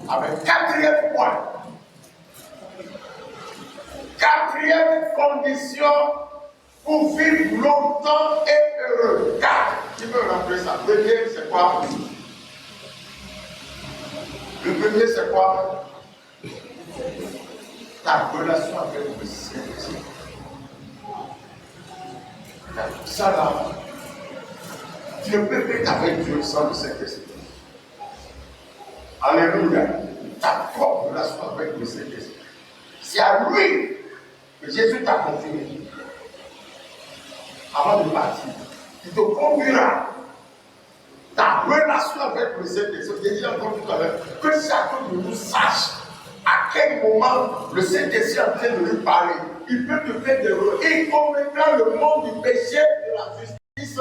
Avec quatrième point. Quatrième condition pour vivre longtemps et heureux. 4. Qui veut rappeler ça? Premier, c'est quoi? Le premier, c'est quoi? Ta relation avec le Saint-Esprit. Ça là, tu ne peux pas être avec Dieu sans le Saint-Esprit. Alléluia. Ta propre relation avec le Saint-Esprit. C'est à lui que Jésus t'a confié. Avant de partir, il te conduira. Ta relation avec le Saint-Esprit. J'ai dit encore tout à l'heure que chacun de nous sache à quel moment le Saint-Esprit est en train de lui parler. Il peut te faire des erreurs. Il commettra le monde du péché, de la justice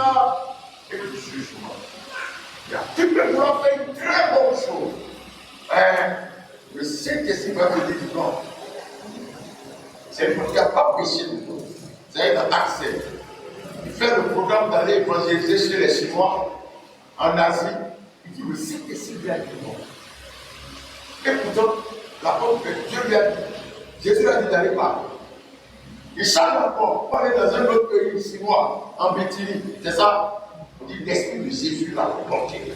et du jugement. Tu peux vouloir faire une très bonne chose. Le Saint-Esprit va te dire non. C'est parce qu'il n'y a pas péché de tout. C'est un accès. Il fait le programme d'aller évangéliser chez les Chinois en Asie. Il dit le Saint-Esprit vient dire non. Et pourtant, l'apôtre que Dieu lui a dit, Jésus lui a dit d'aller parler. Il change encore, on est dans un autre pays chinois, en Béthilie, c'est ça? On dit l'esprit de Jésus l'a bloqué.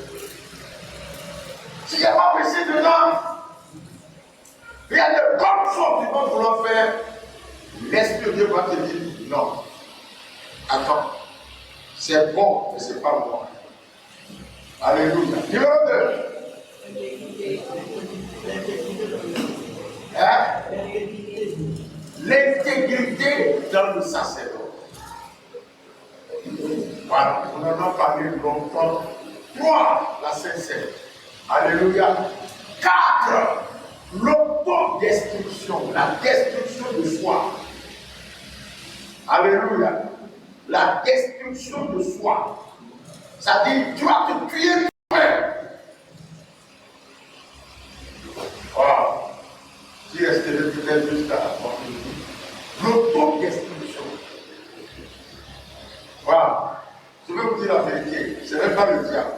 S'il n'y a pas péché dedans, il y a de bonnes choses qu'ils vont vouloir faire. L'esprit de Dieu va te dire non. Attends, c'est bon, mais ce n'est pas moi. Alléluia. Numéro 2. L'intégrité dans le sacerdoce. Voilà, on en a parlé longtemps. 3. La sincérité. Alléluia. 4. L'autodestruction, la destruction de soi. Alléluia. La destruction de soi. C'est-à-dire, tu vas te tuer toi-même. Voilà. Si restez le peut-être jusqu'à la fin. L'autodestruction. Voilà. Je vais vous dire la vérité. Ce n'est pas le diable.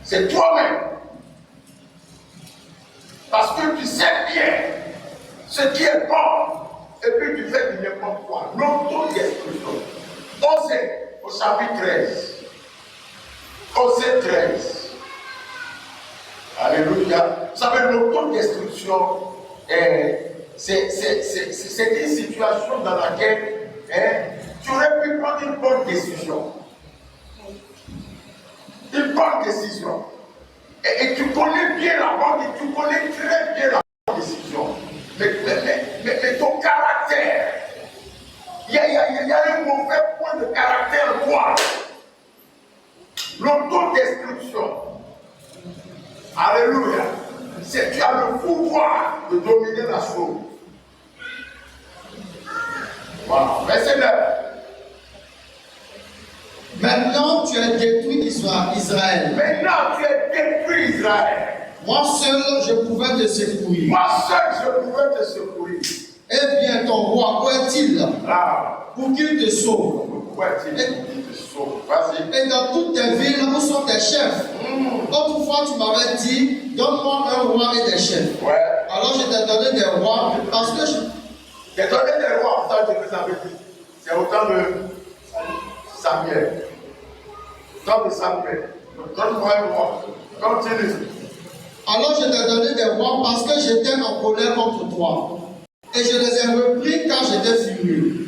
C'est toi-même. Parce que tu sais bien ce qui est bon. Et puis tu fais du n'importe quoi. L'autodestruction. Osée, au chapitre 13. Osée 13. Alléluia. Vous savez, l'autodestruction, c'est une situation dans laquelle tu aurais pu prendre une bonne décision. Une bonne décision. Et tu connais bien la bonne, et tu connais très bien la bonne décision. Mais ton caractère, il y a un mauvais point de caractère en toi. L'autodestruction. Alléluia. C'est tu as le pouvoir de dominer la chose. Voilà. Verset 9. Maintenant, tu as détruit Israël. Maintenant, tu as détruit Israël. Moi seul, je pouvais te secourir. Moi seul, je pouvais te secourir. Eh bien, ton roi, où est-il? Pour qu'il te sauve. Où est-il pour qu'il te sauve? Vas-y. Et dans toutes tes villes, où sont tes chefs? Autrefois, tu m'avais dit, donne-moi un roi et des chefs. Ouais. Alors, je t'ai donné des rois parce que je... J'ai donné des rois, ça, je vous avais dit. C'est au temps de Samuel. Au temps de Samuel. Donne-moi un roi. Continue. Alors, je t'ai donné des rois parce que j'étais en colère contre toi. Et je les ai repris car j'étais furieux.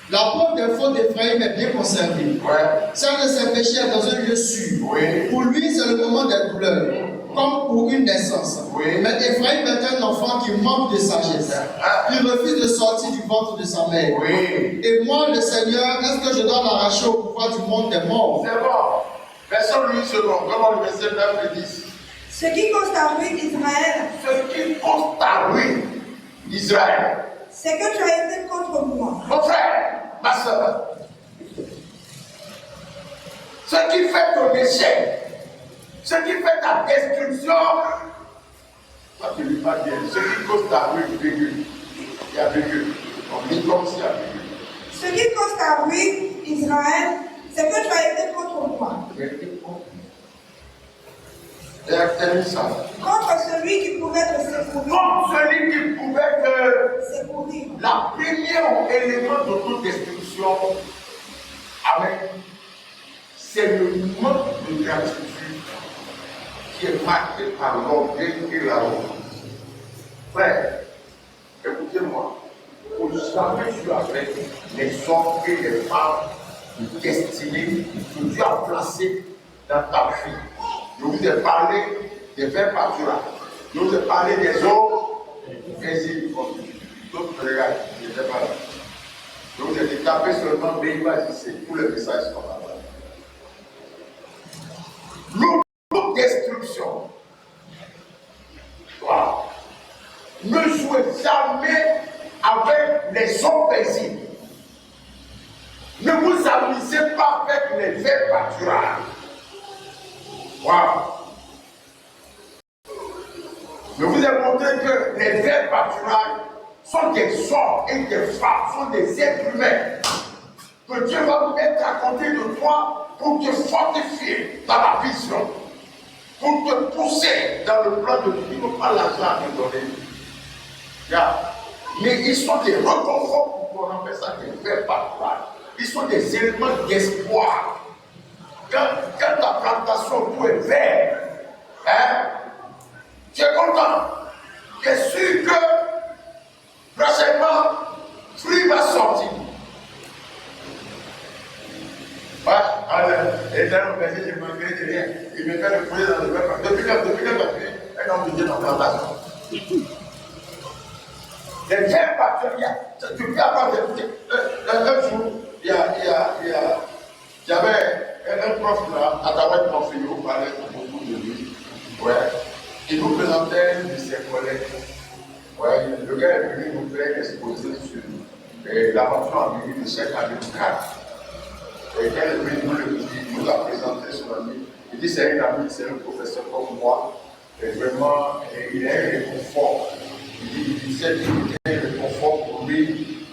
La peau des faux d'Ephraïm est bien conservée. Ouais. Celle de ses péchés est dans un lieu sûr. Oui. Pour lui, c'est le moment des douleurs, comme pour une naissance. Oui. Mais Ephraïm est un enfant qui manque de sagesse. Il refuse de sortir du ventre de sa mère. Oui. Et moi, le Seigneur, est-ce que je dois l'arracher au pouvoir du monde des morts? C'est bon. Verset 8 secondes. Comment le verset 9 et 10. Ce qui cause ta ruine, Israël, Ce qui cause ta ruine, Israël. c'est que tu as été contre moi. Mon frère, ma soeur. Ce qui fait ton échec, ce qui fait ta destruction, ça ne te dit pas bien. Ce qui cause ta ruine, virgule. Il y a virgule. On dit comme s'il y a virgule. Ce qui cause ta ruine, Israël, c'est que tu as été contre moi. Contre celui qui pouvait te secourir. Contre celui qui pouvait te Secourir. La première élément d'autodestruction, amen, c'est le manque de gratitude qui est marqué par l'orgueil et la honte. Frère, écoutez-moi, pour jamais je suis avec les hommes et les femmes destinés que Dieu a placés dans ta vie. Je vous ai parlé des vins pâturages, je vous ai parlé des eaux, vas-y, d'autres regards, je n'étais pas là. Je vous ai dit, tapez seulement Béiba ici, tous les messages sont là. L'autodestruction. Voilà. Ne jouez jamais avec les hommes paisibles. Ne vous amusez pas avec les vins pâturages. Wow. Je vous ai montré que les vrais pâturages sont des hommes et des femmes, sont des êtres humains que Dieu va mettre à côté de toi pour te fortifier dans la vision, pour te pousser dans le plan de Dieu. Ils n'ont pas l'argent à te donner. Yeah. Mais ils sont des reconforts pour qu'on appelle ça des vrais pâturages. Ils sont des éléments d'espoir. Quand ta plantation, tout est vert, hein, tu es content. Tu es sûr que prochainement, fruit va sortir. Ouais, alors, et dans le pays, je me fais de rien. Il me fait le fruit dans le verre. Depuis que tu as fait un homme de Dieu dans la plantation. Les vrais bactéries, tu peux avoir des. Un jour, j'avais un prof là, à Taouette Monfillot, on parlait beaucoup de lui. Ouais. Il nous présentait un de ses collègues. Ouais, le gars est venu nous faire exposer sur l'aventure en milieu de cette année 4. Et quand il est venu nous a présenté son ami, il dit c'est un ami, c'est un professeur comme moi. Et vraiment, il a un réconfort. Il disait qu'il était un réconfort pour lui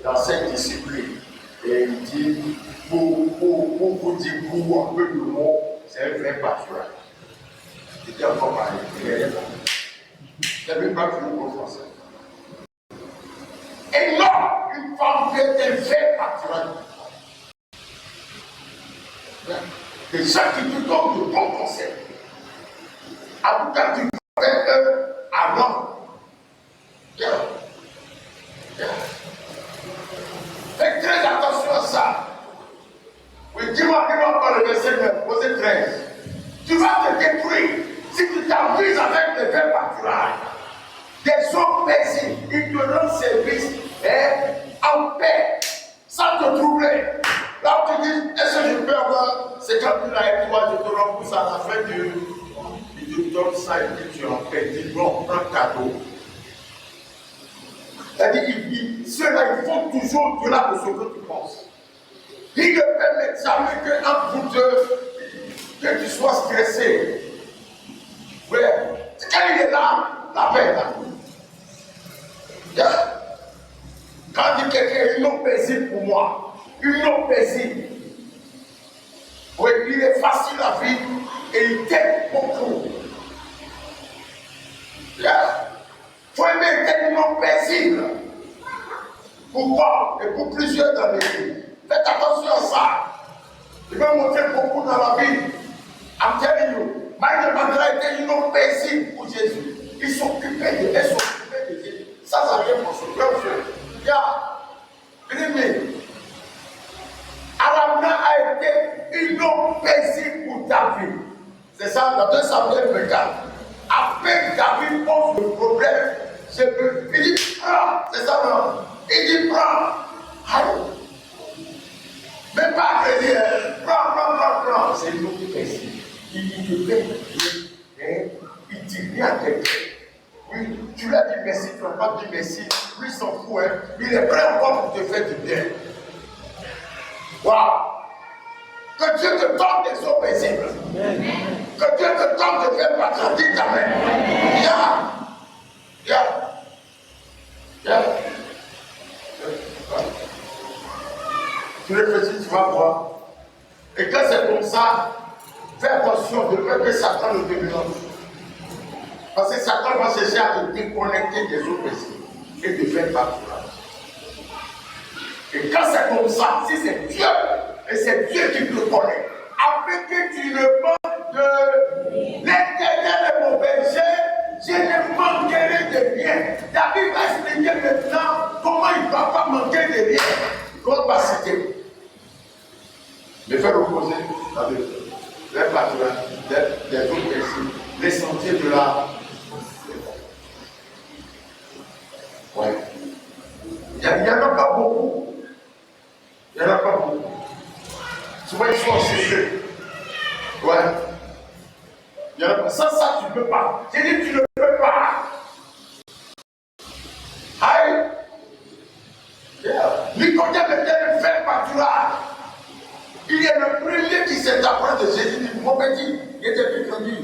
dans cette discipline. Et il dit, pour vous dire pour un peu de mots, c'est un vrai pâturage. C'était encore pareil, il est là. C'est même pas plus au français. Et non, une femme qui est un vrai pâturage. Des gens qui te donnent de bons conseils. En tout cas, tu peux faire eux avant. Faites très attention à ça. Oui, dis-moi pas le verset 9, verset 13. Tu vas te détruire si tu t'amuses avec les vrais pâturages. Des hommes paisibles, ils te rendent service en paix, sans te troubler. Là où tu dis, est-ce que je peux avoir 50 000 avec toi, je te rembourse à la fin du. Il te donne ça et puis tu en paix. Il dit, bon, prends cadeau. C'est-à-dire, ceux-là, ils font toujours au-delà de ce que tu penses. Ils ne permettent jamais qu'un bout que tu sois stressé. Oui. Quand il est là, la paix est là. Yeah. Quand il dit quelqu'un, une homme paisible pour moi, une homme paisible. Oui, il est facile à vivre et il t'aide beaucoup. Yeah. Faut aimer être un homme paisible. Pourquoi? Et pour plusieurs dans l'église. Faites attention à ça. Je vais montrer beaucoup dans la Bible. I'm telling you. Marie de Magdala était un homme paisible pour Jésus. Ils s'occupaient de Jésus. Ça n'a rien pour ce grand frère. Regarde. Anna a été une homme paisible pour David. C'est ça, dans 2 Samuel 24. Après David pose le problème, il dit prends, c'est ça non? Il dit prends. Même pas crédit, prends. C'est une homme paisible. Il te fait, il dit rien à quelqu'un. Oui, tu lui as dit merci, tu n'as pas dit merci. Lui, il s'en fout, hein. Il est prêt encore pour te faire du bien. Waouh! Que Dieu te donne des eaux paisibles. Que Dieu te donne de faire patron. Dis amen. Tu réfléchis, tu vas voir. Et quand c'est comme ça, Fais attention de peur que Satan ne te mélange. Parce que Satan va chercher à te déconnecter des autres esprits et te faire pâturage. Et quand c'est comme ça, si c'est Dieu, et c'est Dieu qui te connaît, afin que tu ne manques de l'Éternel est mon berger, je ne manquerai de rien. David va expliquer maintenant comment il ne va pas manquer de rien. L'autre va citer. Le faire opposer avec les pâturages, les autres esprits, les sentiers de la. Ouais. Il n'y en a pas beaucoup. Il n'y en a pas beaucoup. Souvent ils sont en secret. Ouais. Il y en a pas. Sans ça, tu ne peux pas. J'ai dit tu ne peux pas. Aïe. Nicodème était le fait pâturage. Il est le premier qui s'est approché de Jésus. Mon petit, il était plus connu.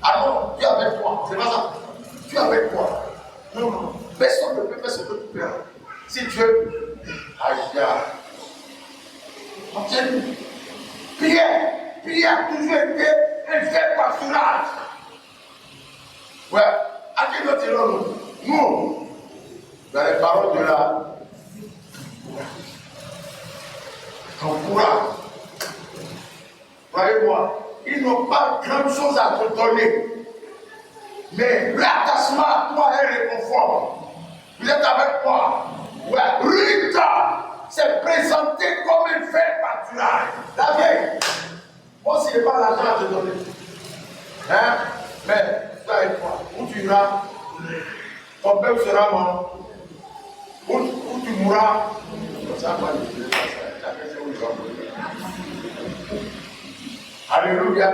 Ah non, tu es avec moi. C'est pas ça. Tu es avec moi. Non, non. Personne ne peut faire ce que tu fais. Si Dieu. Aïe. Pierre a toujours été un fait pâturage. Ouais. À qui nous tirons nous, dans les paroles de la. Ton courage. Voyez-moi, ils n'ont pas grand chose à te donner. Mais l'attachement à toi est réconfort. Vous êtes avec moi. Ouais. Rita s'est présenté comme une fête pâturage. La veille. Moi, s'il n'est pas l'argent à te donner. Hein? Mais, tu es avec moi. Où tu iras, ton peuple sera mort. Où tu mourras. Ça va le faire. Alléluia.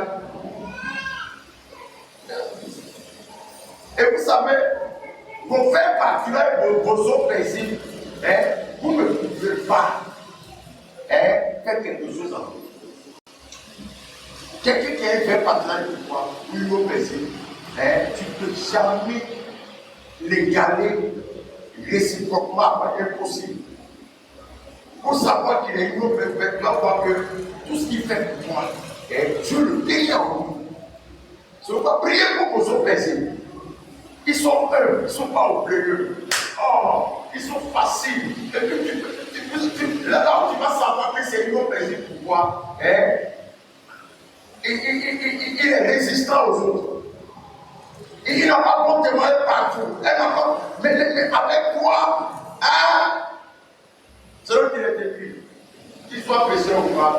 Et vous savez, vos faits particuliers, vos autres principes, vous ne pouvez pas faire quelque chose en vous. Quelqu'un qui a fait particulier pour toi, ou une autre principe, tu ne peux jamais l'égaler réciproquement, impossible. Pour savoir qu'il est une autre personne, tu dois voir que tout ce qu'il fait pour toi, Dieu le bénit en nous. Si on va prier pour vos autres personnes, ils sont humbles, ils ne sont pas orgueilleux. Oh, ils sont faciles. Et puis là où tu vas savoir que c'est une autre personne pour toi, il est résistant aux autres. Il n'a pas bon témoin partout. Mais avec toi, c'est là qu'il est écrit. Qu'il soit pressé ou pas.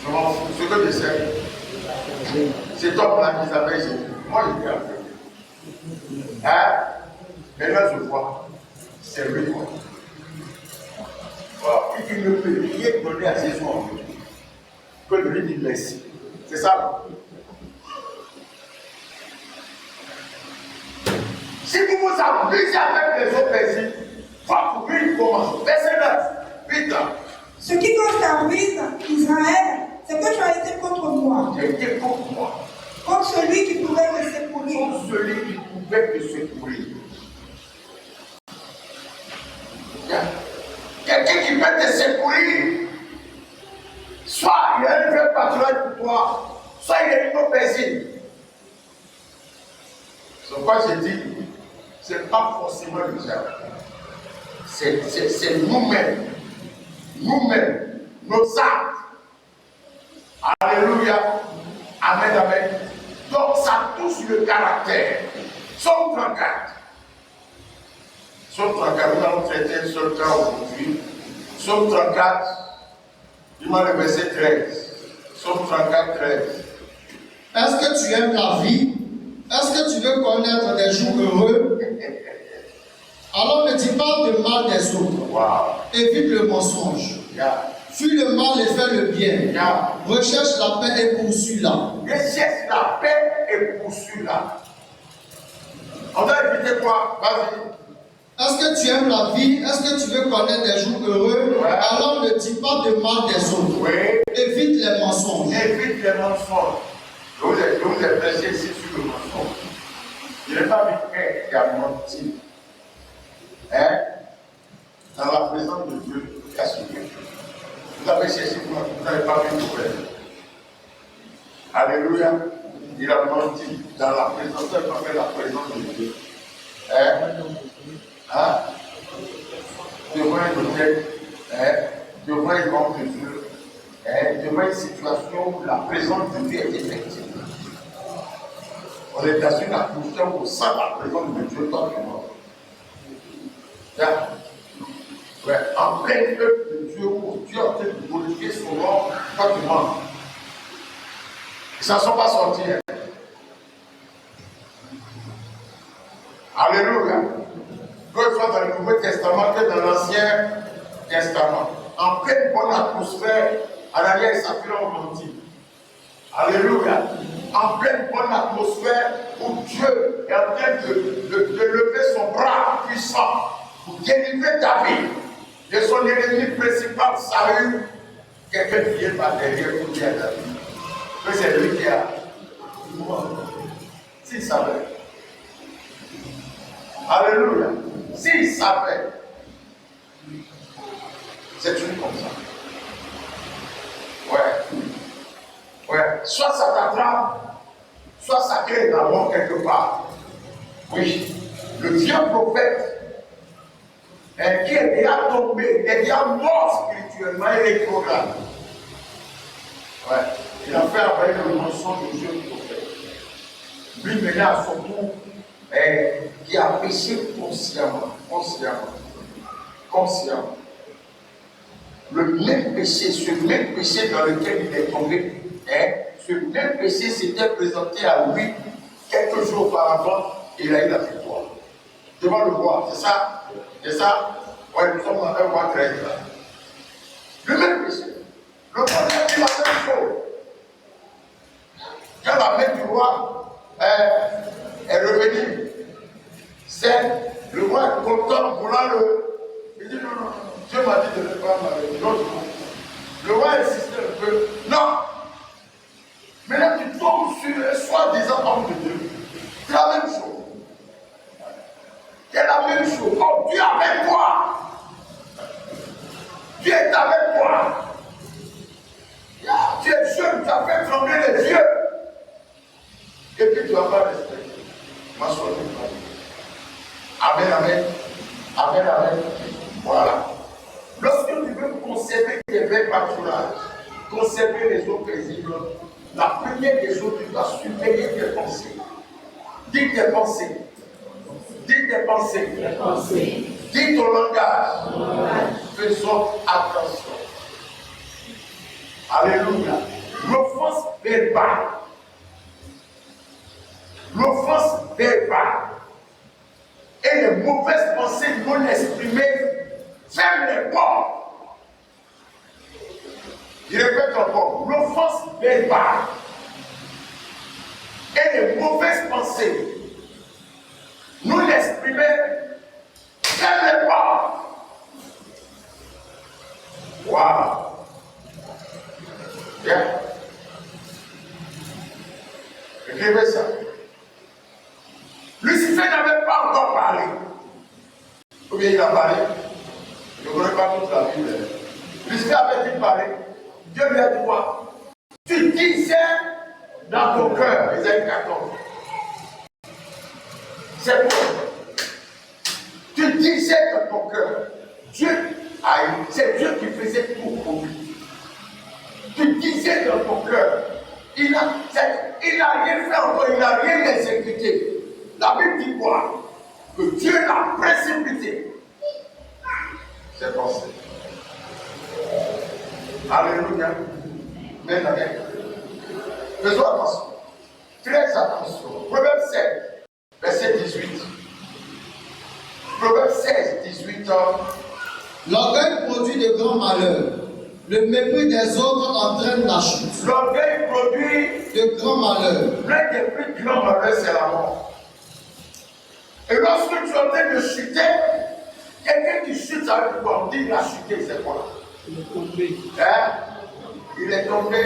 Je m'en fous. Ce que je sais, cet homme-là qui s'appelle Jésus. Moi, je dis après. Maintenant, je vois. C'est lui. Voilà. Il ne peut rien donner à Jésus en lui. Que de lui dire merci. C'est ça. Si vous vous amusez avec les autres personnes, votre vie commence. Verset 9. Vite. Ce qui concerne Israël, c'est que tu as été contre moi. Tu as été contre moi. Contre celui qui pouvait me secourir. Contre celui qui pouvait te secourir. Quelqu'un qui peut te secourir. Soit il a un vrai pâturage pour toi, soit il est une autre personne. C'est pourquoi je dis, ce n'est pas forcément le diable. C'est nous-mêmes. Nous-mêmes, nos actes. Alléluia. Amen, amen. Donc ça touche le caractère. Somme 34. Somme 34, nous allons traiter un seul cas aujourd'hui. Somme 34, dis-moi le verset 13. Somme 34, 13. Est-ce que tu aimes la vie? Est-ce que tu veux connaître des jours heureux? Alors ne dis pas de mal des autres. Wow. Évite le mensonge. Yeah. Fuis le mal et fais le bien. Yeah. Recherche la paix et poursuis-la. Recherche la paix et poursuis-la. On doit éviter quoi? Vas-y. Est-ce que tu aimes la vie? Est-ce que tu veux connaître des jours heureux? Ouais. Alors ne dis pas de mal des autres. Oui. Évite les mensonges. Évite les mensonges. Je vous ai prêché ici sur le mensonge. Je n'ai pas vu quelqu'un qui a menti. Dans la présence de Dieu, il a suivi. Vous avez cherché, vous n'avez pas vu de problème. Alléluia. Il a menti dans la présence, la présence de Dieu. Devant un hôtel, devant un homme de Dieu, devant une situation où la présence de Dieu est effective. On est dans une atmosphère où sans la présence de Dieu, toi tu mens. Ouais, en plein peuple de Dieu, où Dieu est en train de glorifier son nom, toi tu mens. Ils ne sont pas sortis. Alléluia. Que ce soit dans le Nouveau Testament que dans l'Ancien Testament. En pleine bonne atmosphère, Anania et Saphira ont menti. Alléluia. En pleine bonne atmosphère où Dieu est en train de lever son bras puissant pour délivrer David de son ennemi principal, Saül. Quelqu'un vient par derrière pour dire à David que c'est lui qui a. S'il savait. Alléluia. S'il savait, c'est une comme ça. Ouais. Soit ça t'attrape, soit ça crée la mort quelque part. Oui. Le vieux prophète qui est déjà tombé, est déjà mort spirituellement et rétrograde. Ouais. Il a fait avec le mensonge du vieux prophète. Lui maintenant à son tour, qui a péché consciemment. Le même péché, ce même péché dans lequel il est tombé, ce même péché s'était présenté à lui quelques jours auparavant et il a eu la victoire. Devant le roi, c'est ça? Ouais, nous sommes dans un roi 13 là. Le même péché. Le roi a dit la même chose. Quand la main du roi est revenue, c'est le roi est content voulant le. Il dit non, Dieu m'a dit de ne pas m'arrêter. Le roi insiste un peu. Non! Maintenant tu tombes sur un soi-disant homme de Dieu. C'est la même chose. C'est la même chose. Oh, Dieu est avec toi. Dieu est avec toi. Tu es jeune, tu as fait trembler les yeux. Et puis tu ne vas pas respecter. Ma soeur, Amen. Voilà. Lorsque tu veux conserver tes vrais pâturages, conserver les eaux paisibles, la première des choses, tu dois surveiller tes pensées. Dis tes pensées. Dis ton langage. Faisons attention. Alléluia. L'offense verbale et les mauvaises pensées non exprimées ferment les portes. Je répète encore, l'offense verbale et les mauvaises pensées non exprimées ferment les portes. Waouh! Bien. Écrivez ça. Lucifer n'avait pas encore parlé. Ou bien il a parlé. Je ne connais pas toute la Bible. Lucifer avait-il parlé? Dieu lui a dit quoi? Tu disais dans ton cœur, Ésaïe 14. C'est bon. Tu disais dans ton cœur. C'est Dieu qui faisait tout pour lui. Tu disais dans ton cœur. Il n'a rien fait encore, il n'a rien exécuté. La Bible dit quoi? Que Dieu l'a précipité. C'est pensé. Alléluia. Amen. Faisons attention. Très attention. Proverbe 7, verset 18. Proverbe 16, 18 ans. L'orgueil produit de grands malheurs. Le mépris des autres entraîne la chute. L'orgueil produit de grands malheurs. L'un des plus grands malheurs, c'est la mort. Et lorsque tu es en train de chuter, quelqu'un qui chute, ça veut dire quoi? On dit il a chuté, c'est quoi? Il est tombé. Il est tombé.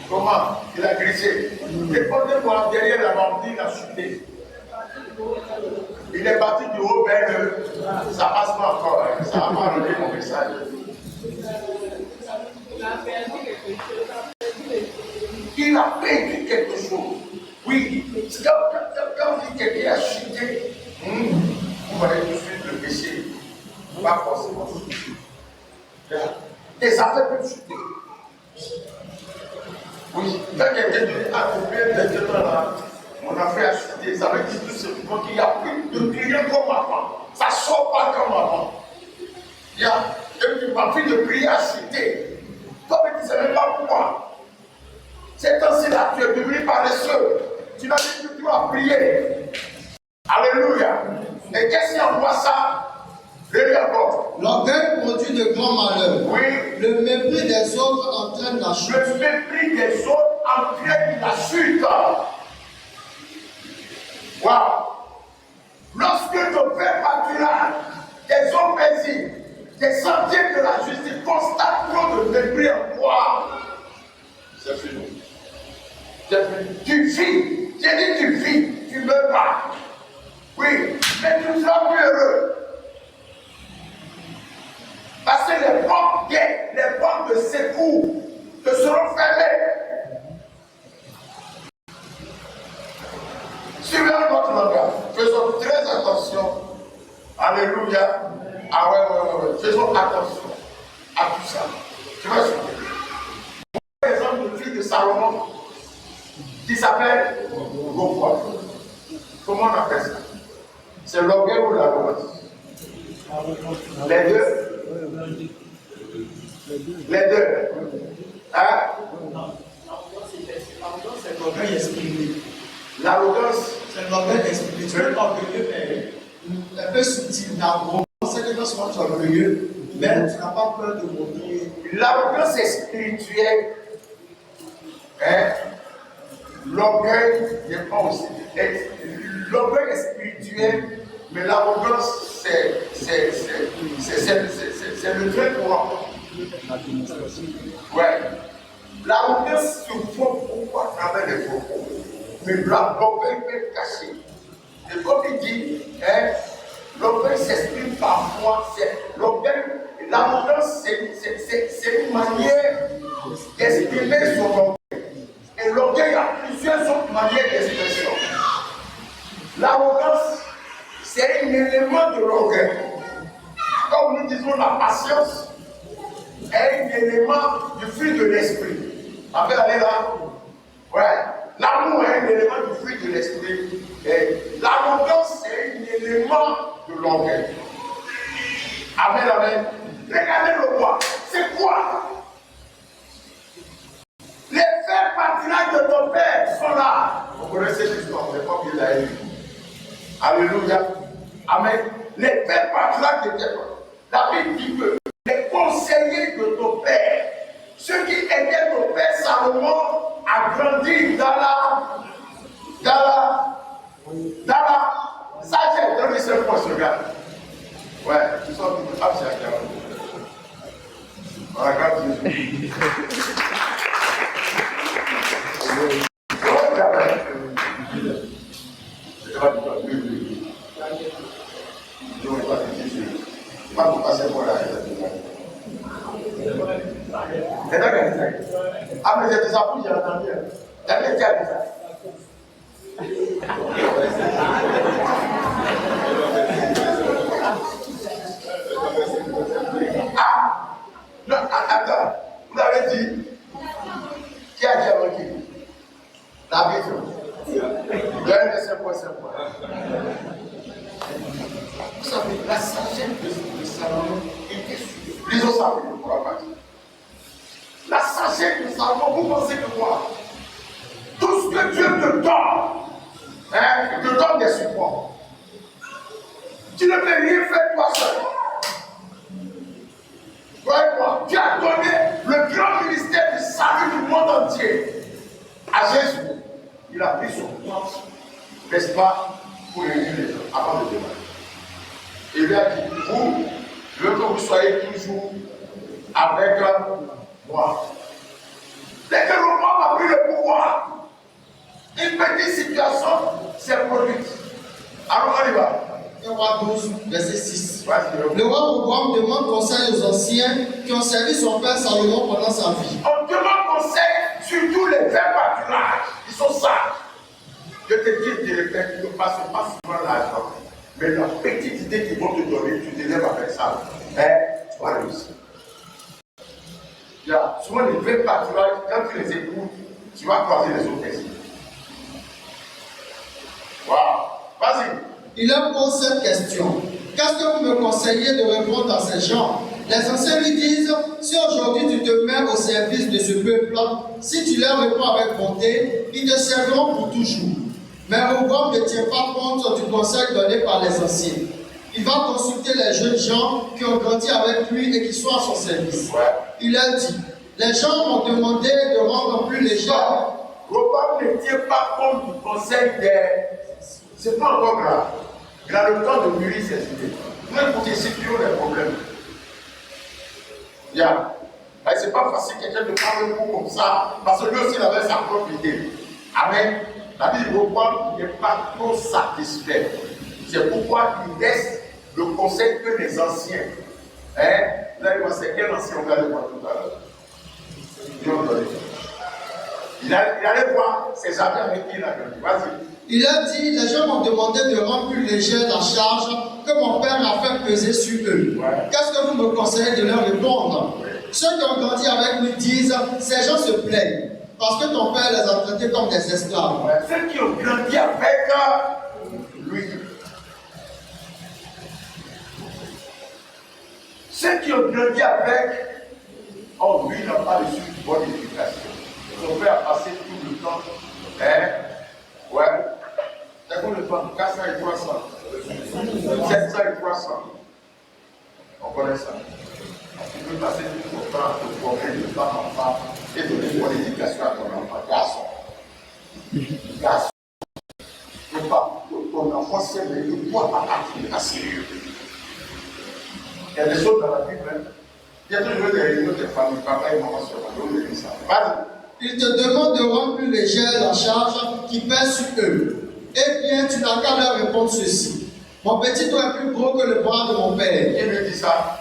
Comment? Il a glissé. Répondez-moi derrière la bande, il a chuté. Il est parti du haut vers le. Ça passe pas encore, hein. Ça va pas enlever mon message. Il il a perdu quelque chose. Oui, quand quelqu'un a chuté, vous voyez tout de suite le péché. Pas forcément. Et ça fait plus chuter. Oui, quand quelqu'un a coupé maintenant là, mon affaire a chuté, ça veut dire tout simplement qu'il n'y a plus de prière comme avant. Ça ne sort pas comme avant. Il y a une partie de prière à chuter. Toi, tu ne sais même pas pourquoi. C'est ainsi là, tu es devenu paresseux. Tu n'as plus du tout à prier. Alléluia. Et qu'est-ce qui envoie ça? L'orgueil produit de grands malheurs. Oui. Le mépris des autres entraîne la chute. Le mépris des autres entraîne la chute. Waouh. Lorsque ton père pâtura des hommes paisibles, des sentiers de la justice, constate trop de mépris en toi. C'est fini. Tu vis. J'ai dit tu vis, tu ne meurs pas. Oui, mais tu seras plus heureux. Parce que les portes de secours te seront fermées. Suivez notre langage. Faisons très attention. Alléluia. Ah ouais. Faisons attention à tout ça. Tu vas suivre. Par exemple, une fille de Salomon qui s'appelle Gopwa. Comment on appelle ça? C'est l'orgueil ou l'arrogance? Les deux. Les deux. Hein? L'arrogance, c'est l'orgueil exprimé. L'arrogance, c'est l'orgueil exprimé. Tu es orgueilleux, mais un peu subtil. L'arrogance, c'est que lorsque tu es orgueilleux, mais tu n'as pas peur de montrer. L'arrogance est spirituelle. Hein? L'orgueil n'est pas aussi. L'orgueil est spirituel, mais l'arrogance, c'est le vrai courant. Ouais. L'arrogance se voit beaucoup à travers les propos. Mais l'orgueil peut être caché. Et comme il dit, hein, l'orgueil s'exprime parfois. L'arrogance, c'est une manière d'exprimer son orgueil. Et l'orgueil a plusieurs autres manières d'expression. L'arrogance, c'est un élément de l'orgueil. Comme nous disons, la patience est un élément du fruit de l'esprit. On peut aller là? Ouais. L'amour est un élément du fruit de l'esprit. Et l'arrogance, c'est un élément de l'orgueil. Amen. Regardez le roi. C'est quoi? Les faits pâturages de ton père sont là. Vous connaissez l'histoire, on n'est pas bien là. Alléluia. Amen. Les faits pâturages de ton père. La Bible dit que les conseillers de ton père, ceux qui aidaient ton père Salomon à grandir dans la sagesse. Donne-lui ce point, ce gars. Ouais, tu sors du pape, c'est à 40. On regarde Jésus. Ah, mais j'ai des appuis, j'ai entendu. Jamais tu as dit ça. Ah, non, attends, vous avez dit, qui a dit avant qui? La Bible. Donnez-le 5 points. Vous savez, la sagesse de Salomon était sur. Lisons ça, on va pas dire. La sagesse de Salomon, vous pensez que quoi? Tout ce que Dieu te donne, te donne des supports. Tu ne peux rien faire toi seul. Voyez-moi, Dieu a donné le grand ministère du salut du monde entier à Jésus. Il a pris son temps, n'est-ce pas, pour réunir les gens avant de démarrer. Il lui a dit, vous, je veux que vous soyez toujours avec moi. Dès que le roi a pris le pouvoir, une petite situation s'est produite. Alors on y va. Roi 12, verset 6. Vas-y. Le roi Roboam demande conseil aux anciens qui ont servi son père Salomon pendant sa vie. On demande conseil sur tous les faits sont sages. Je te dis, je te répète, ne passe pas souvent l'argent. Mais la petite idée qu'ils vont te donner, tu t'élèves avec ça. Tu vas réussir. Souvent, les vrais pâturages, quand tu les écoutes, tu vas croiser les autres esprits. Waouh! Vas-y. Il leur pose cette question. Qu'est-ce que vous me conseillez de répondre à ces gens? Les anciens lui disent, si aujourd'hui tu te mets au service de ce peuple-là, si tu leur réponds avec bonté, ils te serviront pour toujours. Mais Roboam ne tient pas compte du conseil donné par les anciens. Il va consulter les jeunes gens qui ont grandi avec lui et qui sont à son service. Il a dit, les gens m'ont demandé de rendre plus légère. Roboam ne tient pas compte du conseil des... C'est pas encore grave. Il a le temps de mûrir ses idées. Même pour tes toujours des problèmes. C'est pas facile quelqu'un de parler comme ça, parce que lui aussi il avait sa propre idée. Amen. La Bible Roboam n'est pas trop satisfait. C'est pourquoi il laisse le conseil que les anciens. Là, il va c'est quel ancien on va aller voir tout à l'heure. Il allait voir ses amis avec qui il a grandi. Vas-y. Il a dit, les gens m'ont demandé de rendre plus légère la charge que mon père a fait peser sur eux. Qu'est-ce que vous me conseillez de leur répondre? Ceux qui ont grandi avec lui disent, ces gens se plaignent parce que ton père les a traités comme des esclaves. Ceux qui ont grandi avec lui. Ceux qui ont grandi avec, oh, lui n'a pas reçu une bonne éducation. Son père a passé tout le temps. C'est comme le temps, 400 et 300. 700 et 300. On connaît ça. Tu peux passer tout ton temps à te former de femme en femme et donner une bonne éducation à ton enfant. Garçon. Ne pas ton enfant sait, mais ne doit pas partir à sérieux. Il y a des choses dans la Bible. Il y a toujours des réunions de famille, papa et maman sur la Bible. Vas-y. Il te demande de rendre plus légère la charge qui pèse sur eux. Eh bien, tu n'as qu'à leur répondre ceci. Mon petit doigt est plus gros que le bras de mon père. Qui me dit ça?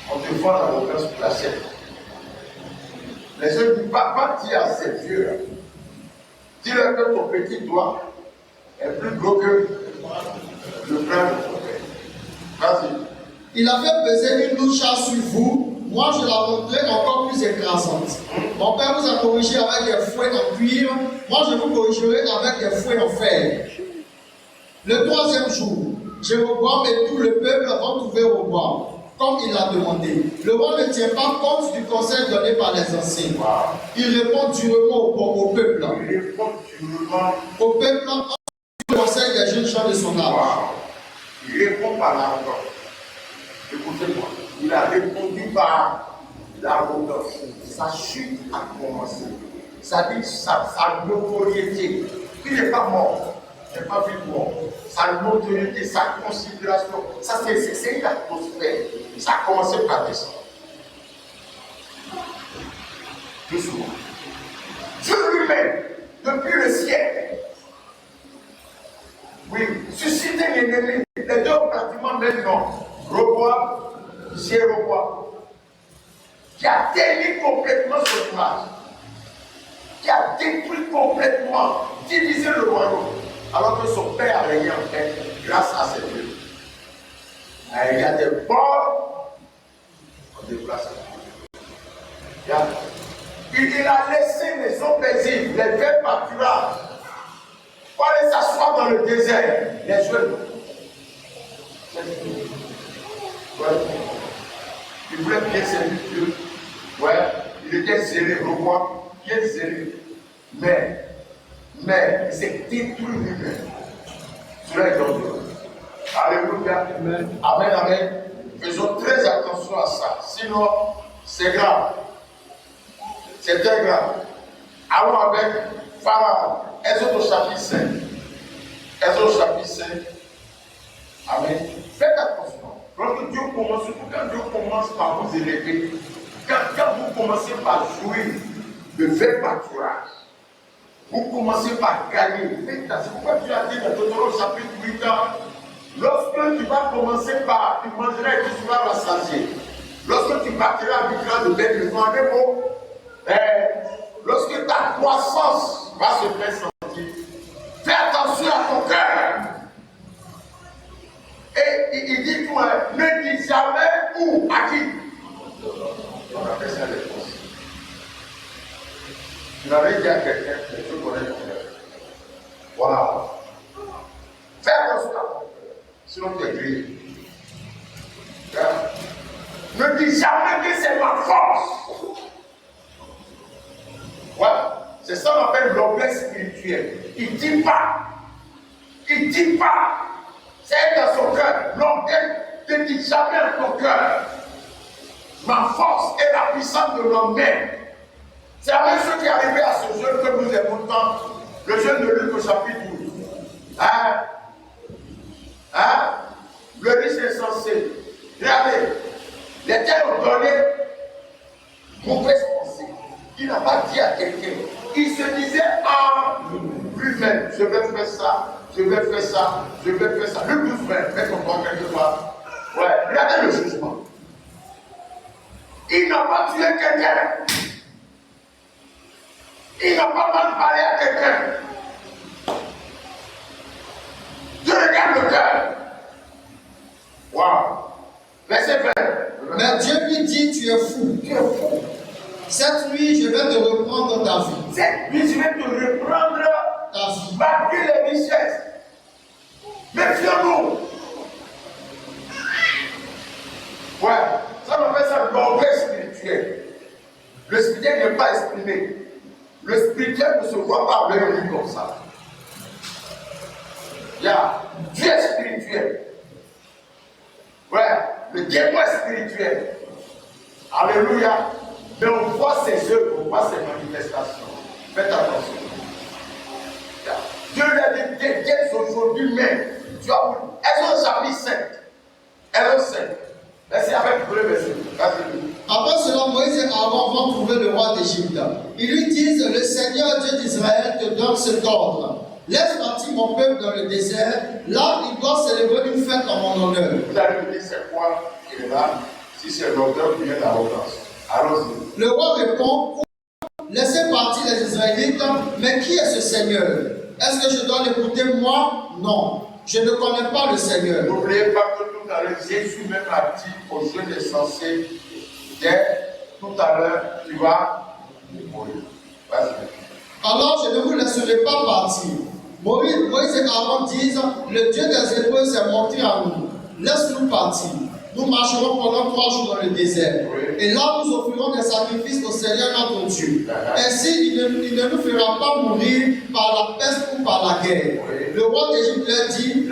On te voit dans vos sur la chaîne. Les gens disent, papa dit à ses vieux, dis-leur que ton petit doigt est plus gros que le bras de ton père. Vas-y. Il a fait peser une lourde charge sur vous. Moi, je la rendrai encore plus écrasante. Mon père vous a corrigé avec des fouets en cuivre. Moi, je vous corrigerai avec des fouets en fer. Le troisième jour, Jéroboam et tout le peuple vont trouver Roboam, comme il l'a demandé. Le roi ne tient pas compte du conseil donné par les anciens. Il répond durement au peuple. Au peuple, le conseil des jeunes gens de son âge. Il répond par l'arrogance. Écoutez-moi. Il a répondu par l'arrogance. Sa chute a commencé. Ça dit sa notoriété. Il n'est pas mort. Il n'est pas vu mort. Sa notoriété, sa considération. Ça, c'est une atmosphère. Ça a commencé par descendre. Plus souvent. Dieu lui-même, depuis le siècle. Oui, susciter l'ennemi. Les deux ont pratiquement le même nom. Roboam, Jéroboam, qui a délié complètement son image, qui a détruit complètement, divisé le royaume, alors que son père a régné en fait grâce à ses dieux. Il y a des bords, on déplace. Il a laissé les hommes paisibles, les vrais pâturages, pour aller s'asseoir dans le désert, les jeunes. Il voulait bien servir Dieu. Il était zélé, Roboam, bien zélé. Mais il s'est détruit lui-même. Cela est dangereux. Alléluia. Amen. Faisons très attention à ça. Sinon, c'est grave. C'est très grave. Allons avec Pharaon. Exode au chapitre 5. Exode au chapitre 5. Amen. Faites attention. Lorsque Dieu commence, surtout quand Dieu commence par vous élever, quand vous commencez par jouir de vrai pâturage, vous commencez par gagner. C'est pourquoi Dieu a dit dans Deutéronome chapitre 8 ans, lorsque tu vas commencer par, tu mangeras et tu seras rassasié. Lorsque tu partiras, habiteras de belles maisons, lorsque ta croissance va se faire sentir, fais attention à ton cœur. Et il dit tout, ne dis jamais où, à qui. On appelle ça les fausses. Tu l'avais dit à quelqu'un, mais tu connais ton cœur. Voilà. Fais attention à ton cœur, sinon tu es grillé. Ne dis jamais que c'est ma force. Voilà. C'est ça qu'on appelle l'objet spirituel. Il ne dit pas. Il ne dit pas. C'est dans son cœur. L'orgueil ne dit jamais dans ton cœur. Ma force est la puissance de l'homme même. C'est la même chose qui est arrivée à ce jeune que nous aimons tant. Le jeune de Luc au chapitre 12. Le riche insensé. Regardez. Les terres ont donné mauvaise pensée. Il n'a pas dit à quelqu'un. Il se disait en lui-même, je vais faire ça, je vais faire ça, je vais faire ça. Le 12 mai, mets ton doigt quelque part. Ouais, regardez le jugement. Il n'a pas tué quelqu'un. Il n'a pas mal parlé à quelqu'un. Je regarde le cœur. Waouh. Verset 20. Mais Dieu lui dit, tu es fou. Tu es fou. Cette nuit, je vais te reprendre ta vie. Cette nuit, je vais te reprendre Ta vie. malgré les richesses. Méfions-nous. Ouais, ça me fait ça l'orgueil spirituel. Le spirituel n'est pas exprimé. Le spirituel ne se voit pas avec lui comme ça. Dieu est spirituel. Ouais, le démon est spirituel. Alléluia. Mais on voit ses œuvres, on voit ses manifestations. Faites attention. Dieu l'a dit dès aujourd'hui même. Elles ont chapitre 5. Elles ont 5. Merci avec le verset. Après cela, Moïse et Aaron vont trouver le roi d'Égypte. Ils lui disent, le Seigneur Dieu d'Israël te donne cet ordre. Laisse partir mon peuple dans le désert. Là, il doit célébrer une fête en mon honneur. Vous allez me dire c'est quoi il est là, si c'est l'auteur qui vient d'arrogance. Allons-y. Le roi répond, laissez partir les Israélites, mais qui est ce Seigneur? Est-ce que je dois l'écouter moi? Non. Je ne connais pas le Seigneur. N'oubliez pas que tout à l'heure, Jésus même a dit aux jeunes insensés, dès tout à l'heure, tu vas mourir. Vas-y. Alors je ne vous laisserai pas partir. Moïse et Aaron disent, le Dieu des Hébreux s'est montré à nous. Laisse-nous partir. Nous marcherons pendant 3 jours dans le désert. Oui. Et là, nous offrirons des sacrifices au Seigneur notre Dieu. Ainsi, il ne nous fera pas mourir par la peste ou par la guerre. Oui. Le roi d'Égypte leur dit,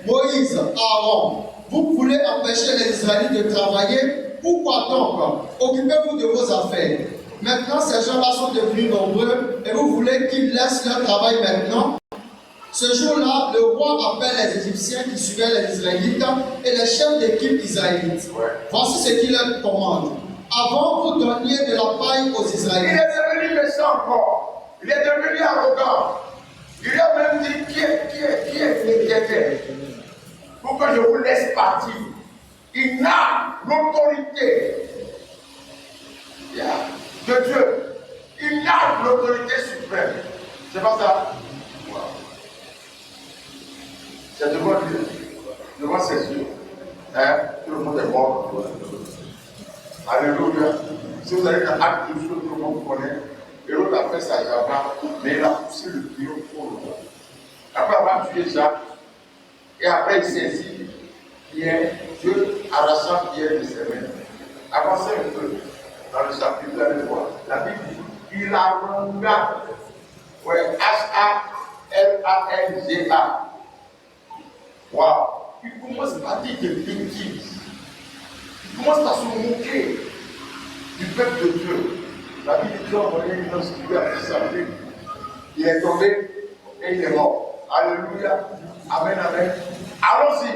Moïse, Aaron, vous voulez empêcher les Israélites de travailler? Pourquoi donc? Occupez-vous de vos affaires. Maintenant, ces gens-là sont devenus nombreux et vous voulez qu'ils laissent leur travail maintenant? Ce jour-là, le roi appelle les Égyptiens qui suivaient les Israélites et les chefs d'équipe israélites. Voici ce qu'il leur commande. Avant, vous donniez de la paille aux Il Israélites. est devenu méchant encore. Il est devenu arrogant. Il a même dit qui est pour que je vous laisse partir. Il n'a l'autorité de Dieu. Il a l'autorité suprême. C'est pas ça? Wow. C'est devant Dieu, devant ses yeux. Tout le monde est mort. Alléluia. Si vous avez un acte de choses, tout le monde connaît. Et l'autre a fait sa java, mais il a poussé le pion pour le monde. Après avoir tué Jacques, et après il saisit Pierre, Dieu arrachant Pierre de ses mains. Avancez un peu dans le chapitre, vous allez voir. La Bible dit, il arrangea. Ouais, H-A-L-A-N-G-A. Waouh! Il commence à dire des bêtises. Il commence à se moquer du peuple de Dieu. La Bible dit qu'on a une lance qui lui a fait sa vie. Il est tombé et il est mort. Alléluia. Amen, amen. Allons-y.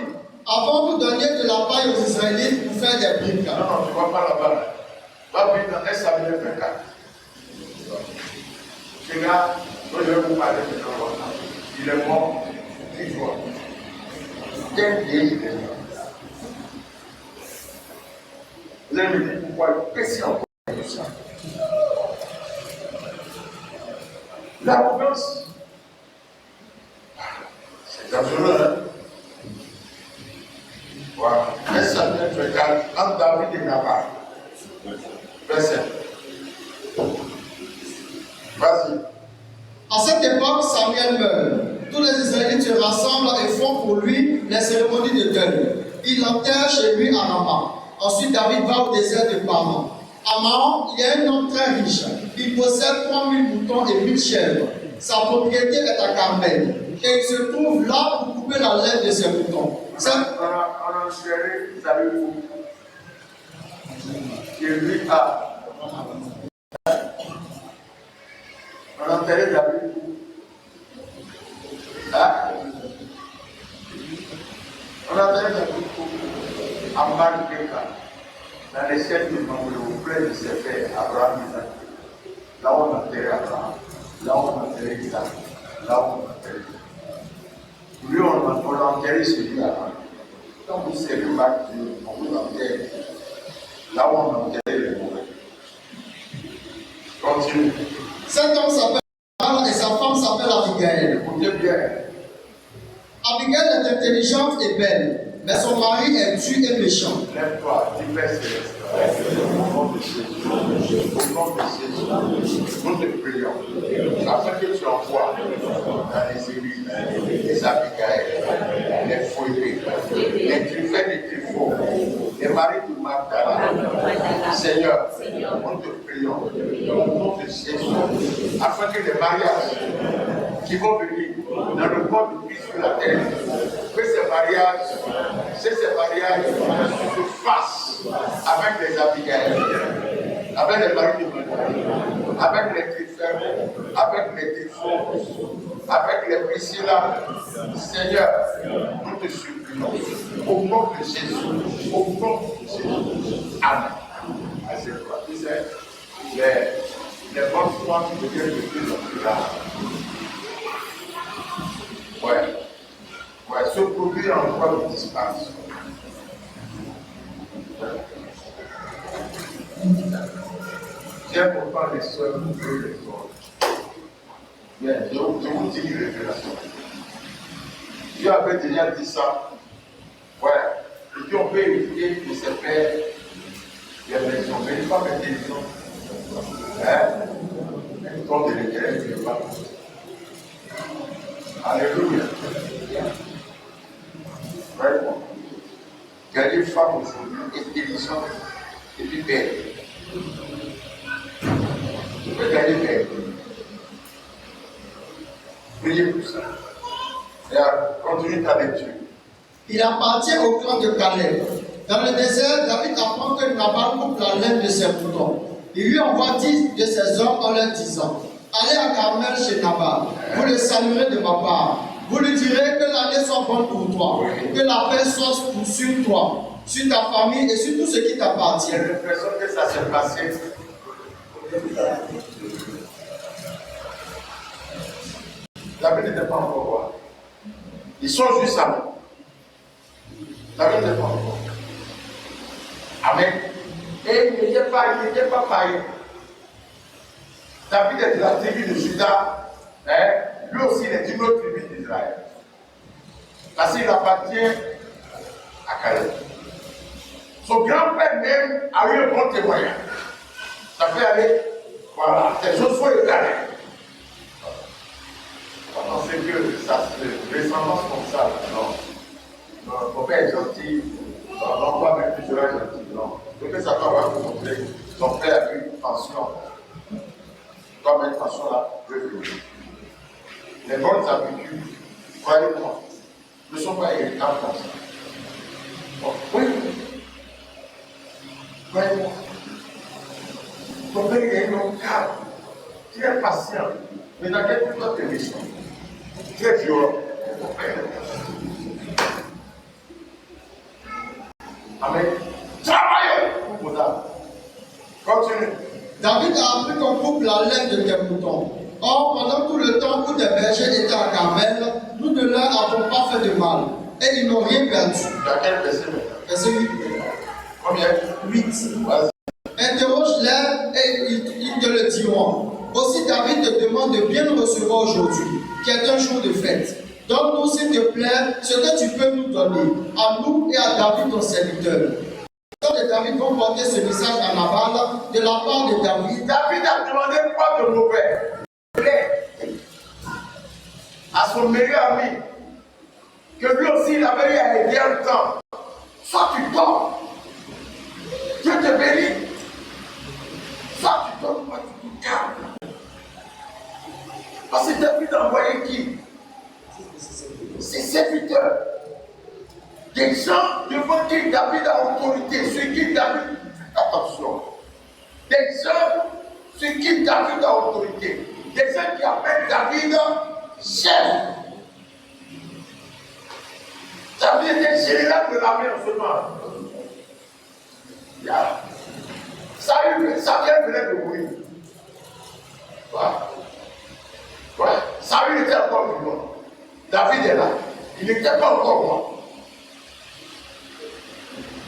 Avant, vous donniez de la paille aux Israélites pour faire des briques. Non, tu ne vas pas là-bas. Va vite dans 1 Samuel 24. Ce gars, je vais vous parler maintenant. Il est mort. Il joue. Quel vieil il est mort. Vous allez me dire pourquoi il pèse encore tout ça. L'arrogance, c'est dangereux, hein? Voilà. Verset 4, entre David et Nabal. Verset. Vas-y. À cette époque, Samuel meurt. Tous les Israélites se rassemblent et font pour lui les cérémonies de deuil. Il l'enterre chez lui à Rama. Ensuite, David va au désert de Paran. À Mahan, il y a un homme très riche. Il possède 3000 moutons et 1000 chèvres. Sa propriété est à Carmel. Et il se trouve là pour couper la laine de ses moutons. On a enterré David qui lui a. On a enterré David. Hein? On a enterré David à Marqueka, dans les chefs du Mamoué, auprès de ses frères, Abraham, Isaac. Là où on a enterré Abraham, là où on a enterré Isaac, là où on a enterré. Lui, on a enterré celui là. Quand vous servez Marc Dieu, on vous enterre. Là où on a enterré les mauvais. Continue. Cet homme s'appelle Nabal et sa femme s'appelle Abigail. Écoutez bien. Abigail est intelligente et belle, mais son mari est dur et méchant. Lève-toi, dis Père Céleste. Au nom de Jésus. Au nom de Jésus. Nous te prions. Afin que tu envoies dans les églises, les Abigail, les foyers, les Tryphène et Tryphon, les maris de Magdala. Seigneur, nous te prions. Au nom de Jésus. Afin que les mariages qui vont venir dans le corps de Christ sur la terre, que ces mariages se fassent avec les Abigail, avec les maris de Magdala, avec les Tryphène, avec les Tryphon, avec les Priscilla. Seigneur, nous te supplions, au nom de Jésus, au nom de Jésus. Amen. À cette fois, tu sais, les bonnes fois qui deviennent de plus en plus rares. Ouais, se produire en quoi de disparition. J'aime pourquoi les soeurs nous veulent les autres. Bien, je vous dis une révélation. Dieu avait déjà dit ça. Voilà. Et puis on peut éviter de se faire des maisons. Mais une femme intelligente, une tombe de l'éternel qui n'est pas. Alléluia. Vraiment. Il y a des femmes aujourd'hui intelligentes et puis belles. Tu peux gagner belle. Priez pour ça. Et continue ta lecture. Il appartient au clan de Caleb. Dans le désert, David apprend que Nabal coupe la laine de ses moutons. Il lui envoie 10 de ses hommes en leur disant: allez à Carmel chez Nabal, vous le saluerez de ma part. Vous lui direz que l'année soit bonne pour toi, que la paix soit sur toi, sur ta famille et sur tout ce qui t'appartient. J'ai l'impression que ça s'est passé. David n'était pas encore roi. Ils sont juste à moi. David n'était pas encore. Amen. Et il n'était pas païen. David est de la tribu de Juda. Lui aussi, il est d'une autre tribu d'Israël. Parce qu'il appartient à Caleb. Son grand-père même a eu un bon témoignage. Ça peut aller, voilà, c'est Josué et Caleb. On sait que ça se descendance comme ça, non. Mon père est gentil, non, pas même plus sera gentil, non. Donc ça va vous montrer, son père a eu une pension. Doit mettre pension là, je veux dire. Les bonnes habitudes, croyez-moi, ne sont pas héritables comme ça. Bon, oui. Croyez-moi. Ton père est un homme calme, très patient, mais dans quel point tu es méchant, très violent. Ton père est patient. Amen. Travaillez pour vos âmes. Continue. David a appris qu'on coupe la laine de tes moutons. Or, pendant tout le temps où tes bergers étaient à Carmel, nous ne leur avons pas fait de mal. Et ils n'ont rien perdu. Dans quel verset? Verset 8. Combien? 8. Interroge-les et ils te le diront. Aussi David te demande de bien recevoir recevoir aujourd'hui, qui est un jour de fête. Donne-nous, s'il te plaît, ce que tu peux nous donner, à nous et à David, ton serviteur. Les hommes de David vont porter ce message à Nabal de la part de David. David a demandé quoi de mauvais? À son meilleur ami, que lui aussi il avait eu à aider un temps. Soit tu dors, Dieu te bénit. Soit tu dors, soit tu te calmes. Parce que David a envoyé qui? Ses serviteurs. Des gens devant qui David a autorité, sur qui David, attention, des gens sur qui David a autorité, des gens qui appellent David chef. David était général de l'armée en ce moment. Samuel venait de mourir. Samuel était encore vivant. David est là. Il n'était pas encore mort.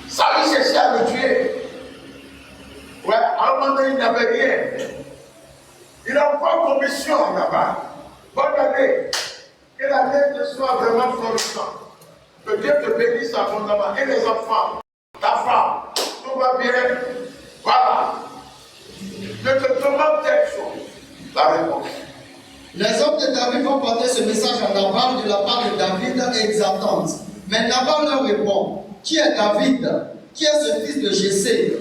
Saül cherchait à le tuer. Ouais, à un moment donné, il n'avait rien. Il a encore commission là-bas. Bonne année. Que la lettre soit vraiment florissante. Que Dieu te bénisse abondamment. Et les enfants, ta femme, tout va bien. Voilà. Je te demande quelque chose. La réponse. Les hommes de David vont porter ce message à Nabal de la part de David et ils attendent. Mais Nabal leur répond: qui est David? Qui est ce fils de Jessé?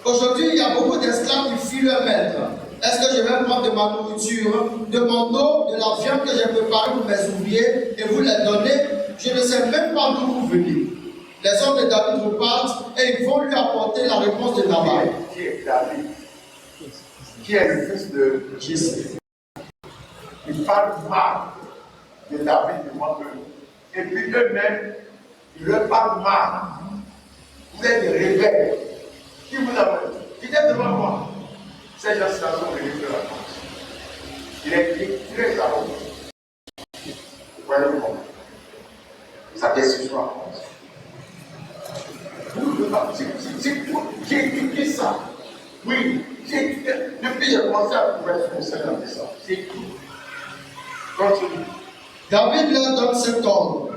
Aujourd'hui, il y a beaucoup d'esclaves qui fuient leur maître. Est-ce que je vais prendre de ma nourriture, de mon eau, de la viande que j'ai préparée pour mes ouvriers et vous les donner? Je ne sais même pas d'où vous venez. Les hommes de David repartent et ils vont lui apporter la réponse de Nabal. Qui est David? Qui est le fils de Jessé. Ils parlent mal de David devant eux. Et puis eux-mêmes, ils leur parlent mal. Vous êtes des rebelles. Qui vous a dit? Qui est devant moi? Ces gens sont venus de la France. Il est très arrogant. Vous voyez comment? Sa décision en France. J'ai écouté ça. Oui, depuis que j'ai commencé à trouver ce conseil dans ça. C'est tout. Continue. David leur donne cet ordre: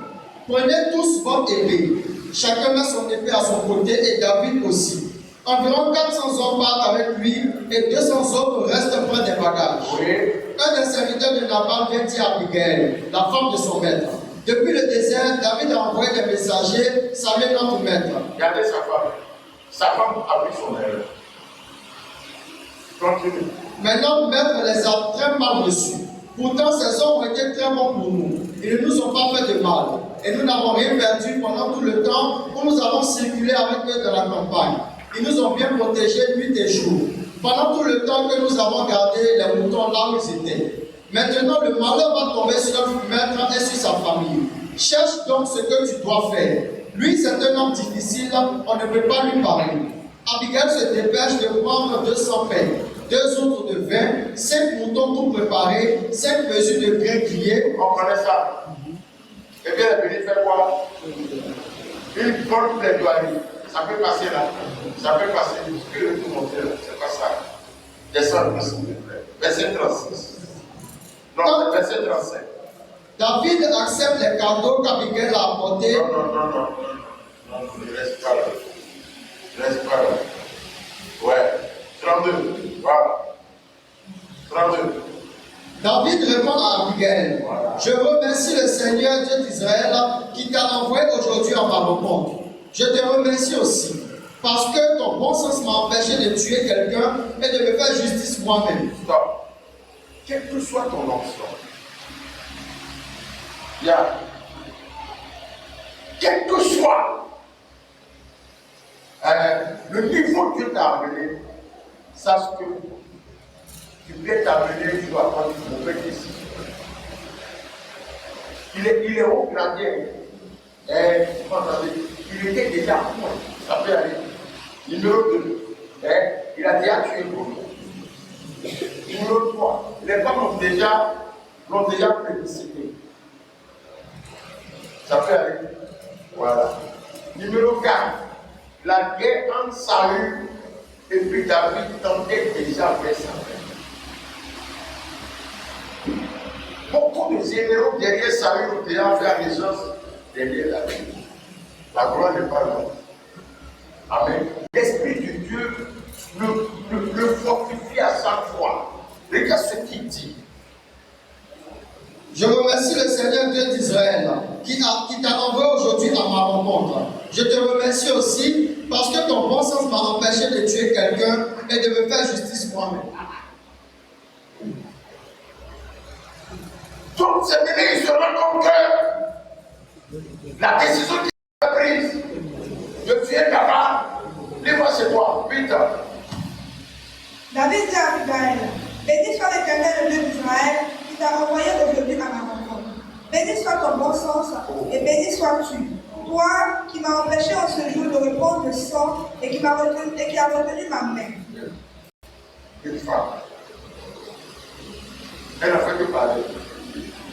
prenez tous votre épée. Chacun met son épée à son côté et David aussi. Environ 400 hommes partent avec lui et 200 autres restent près des bagages. Oui. Un des serviteurs de Nabal vient dire à Abigail, la femme de son maître. Depuis le désert, David a envoyé des messagers saluer notre maître. Regardez sa femme. Sa femme a pris son erreur. Continue. Mais notre maître les a très mal reçus. Pourtant, ces hommes ont été très bons pour nous. Ils ne nous ont pas fait de mal. Et nous n'avons rien perdu pendant tout le temps où nous avons circulé avec eux dans la campagne. Ils nous ont bien protégés nuit et jour. Pendant tout le temps que nous avons gardé les moutons là où ils étaient. Maintenant, le malheur va tomber sur notre maître et sur sa famille. Cherche donc ce que tu dois faire. Lui, c'est un homme difficile, on ne peut pas lui parler. Abigail se dépêche de prendre 200 pains, 2 autres de vin, 5 moutons tout préparés, 5 mesures de grains grillés. On connaît ça. Et bien, elle venait faire quoi? Une bonne plaidoirie. Ça peut passer là. Ça peut passer. Ce que je vais vous montrer là, c'est pas ça. Descends, s'il vous plaît. Verset 36. Non, verset 35. David accepte les cadeaux qu'Abigail a apportés. Non. Non, ne reste pas là. Ne reste pas là. Ouais. 32. Voilà. 32. David répond à Abigail: je remercie le Seigneur Dieu d'Israël qui t'a envoyé aujourd'hui en ma rencontre. Je te remercie aussi parce que ton bon sens m'a empêché de tuer quelqu'un et de me faire justice moi-même. Stop. Quel que soit ton onction, bien, quel que soit le niveau que Dieu t'a amené, sache que tu peux t'amener, tu dois prendre une mauvaise décision. Il est haut gradé. Il était déjà à point. Ça peut aller. Numéro 2. Il a déjà tué beaucoup. Numéro 3. Les femmes l'ont déjà plébiscité. Ça peut aller. Voilà. Numéro 4. La guerre entre Saül et puis David tentait déjà faire ça. beaucoup de généraux derrière Saül ayant fait allégeance derrière la vie. La gloire n'est pas là. Amen. L'Esprit de Dieu le fortifie à chaque fois. Regarde ce qu'il dit. Je remercie le Seigneur Dieu d'Israël qui t'a envoyé aujourd'hui à ma rencontre. Je te remercie aussi parce que ton bon sens m'a empêché de tuer quelqu'un et de me faire justice moi-même. Toutes ces minutes, il se rend compte que la décision qu'il a prise de tuer David, livre chez toi, vite. David dit à Abigail, béni soit l'Éternel, le Dieu d'Israël, qui t'a envoyé aujourd'hui à ma rencontre. Béni soit ton bon sens et béni sois-tu. Toi qui m'as empêché en ce jour de répandre le sang et qui a retenu ma main. Une femme. Elle a fait que parler.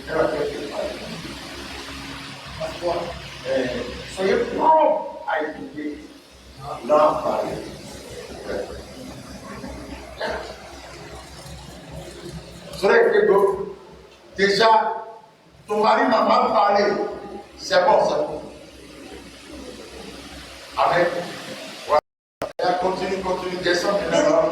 Elle a fait que parler. Parfois, soyez prompt à écouter. Là, parler. Soyez que déjà, ton mari m'a mal parlé. C'est bon, c'est bon. Amen. Voilà. Continue, descends maintenant.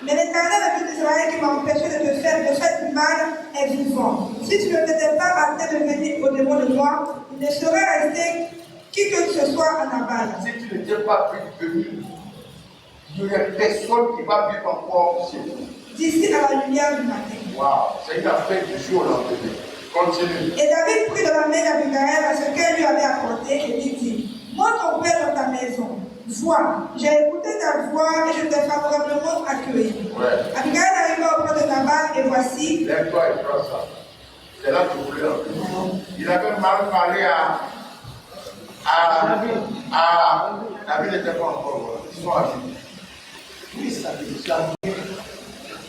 Mais l'Éternel, le Dieu d'Israël, qui m'a empêché de te faire du mal, est vivant. Si tu ne t'étais pas hâté de venir au-devant de moi, il ne serait resté qui que ce soit à Nabal. Si tu n'étais pas venu, il n'y aurait personne qui va vivre encore chez vous. D'ici à la lumière du matin. Waouh, c'est une affaire du jour au lendemain. Continue. Et David prit de la main d'Abigail à ce qu'elle lui avait apporté et lui dit, moi ton père dans ta maison, vois, j'ai écouté ta voix et je t'ai favorablement accueilli. Ouais. Abigail arriva auprès de Nabal et voici. Lève-toi et prends ça. C'est là que je voulais entrer. Il avait mal parlé David n'était pas encore. Ils sont amis. Oui, ça veut dire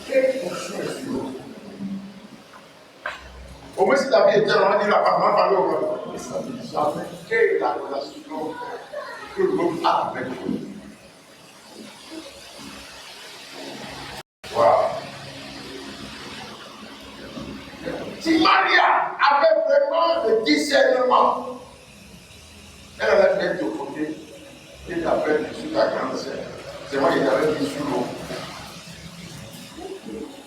quelle fonction est sur l'autre. Au moins, si David était là, on va dire la femme mal parlé au monde. Mais ça veut dire quelle est la relation que l'homme a avec lui. Wow. Si Maria avait vraiment le discernement, elle allait mettre de côté et l'appelle sur la grande sœur. C'est moi qui t'avais mis sur l'eau.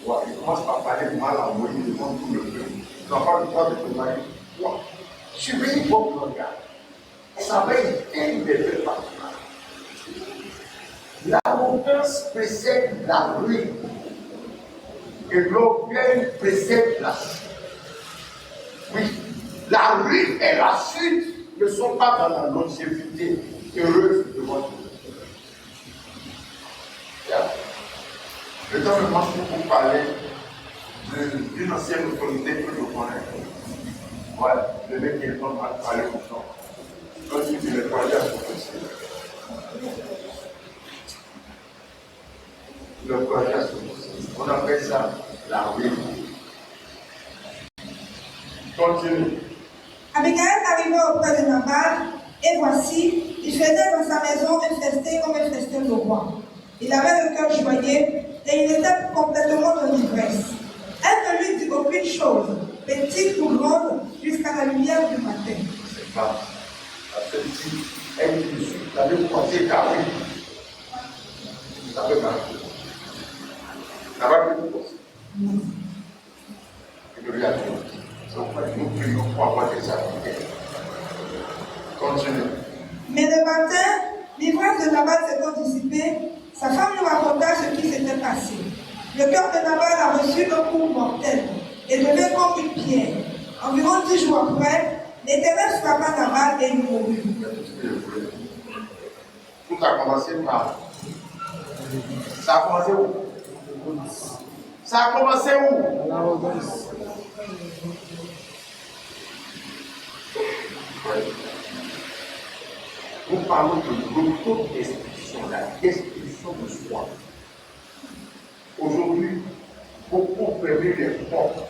Ouais, il commence par parler de mal à Moïse devant tout le peuple. Tu n'as pas le droit de te marier. Ouais. Je suis venu pour me regarder. Ça avait été une des deux parties. L'arrogance précède la ruine. Et l'orgueil précède la chute. Oui, la ruine et la chute ne sont pas dans la longévité heureuse de votre vie. Le temps me manque pour vous parler d'une ancienne autorité que je connais. Voilà, le mec qui est en train de parler comme ça. Quand tu dis le croyant, le croyant, on appelle ça la ruine. Continue. Abigail arriva auprès de Nabal, et voici, il faisait dans sa maison un festin comme un festin de roi. Il avait le cœur joyeux et il était complètement dans l'ivresse. Elle ne lui dit aucune chose, petite ou grande, jusqu'à la lumière du matin. C'est pas. Celle-ci, elle dit dessus, vous avez croisé David. Vous avez marqué. Ça va plus vous. Et de lui a dit. Donc, nous prions pour avoir des activités. Continue. Mais le matin, l'ivresse de Nabal s'étant dissipée, sa femme nous raconta ce qui s'était passé. Le cœur de Nabal a reçu un coup mortel et devint comme une pierre. Environ 10 jours après, l'Éternel frappa Nabal et il mourut. Tout a commencé par. Ça a commencé où? Ça a commencé où? Nous parlons de l'auto-destruction, la destruction de soi. Aujourd'hui, beaucoup ferment les portes.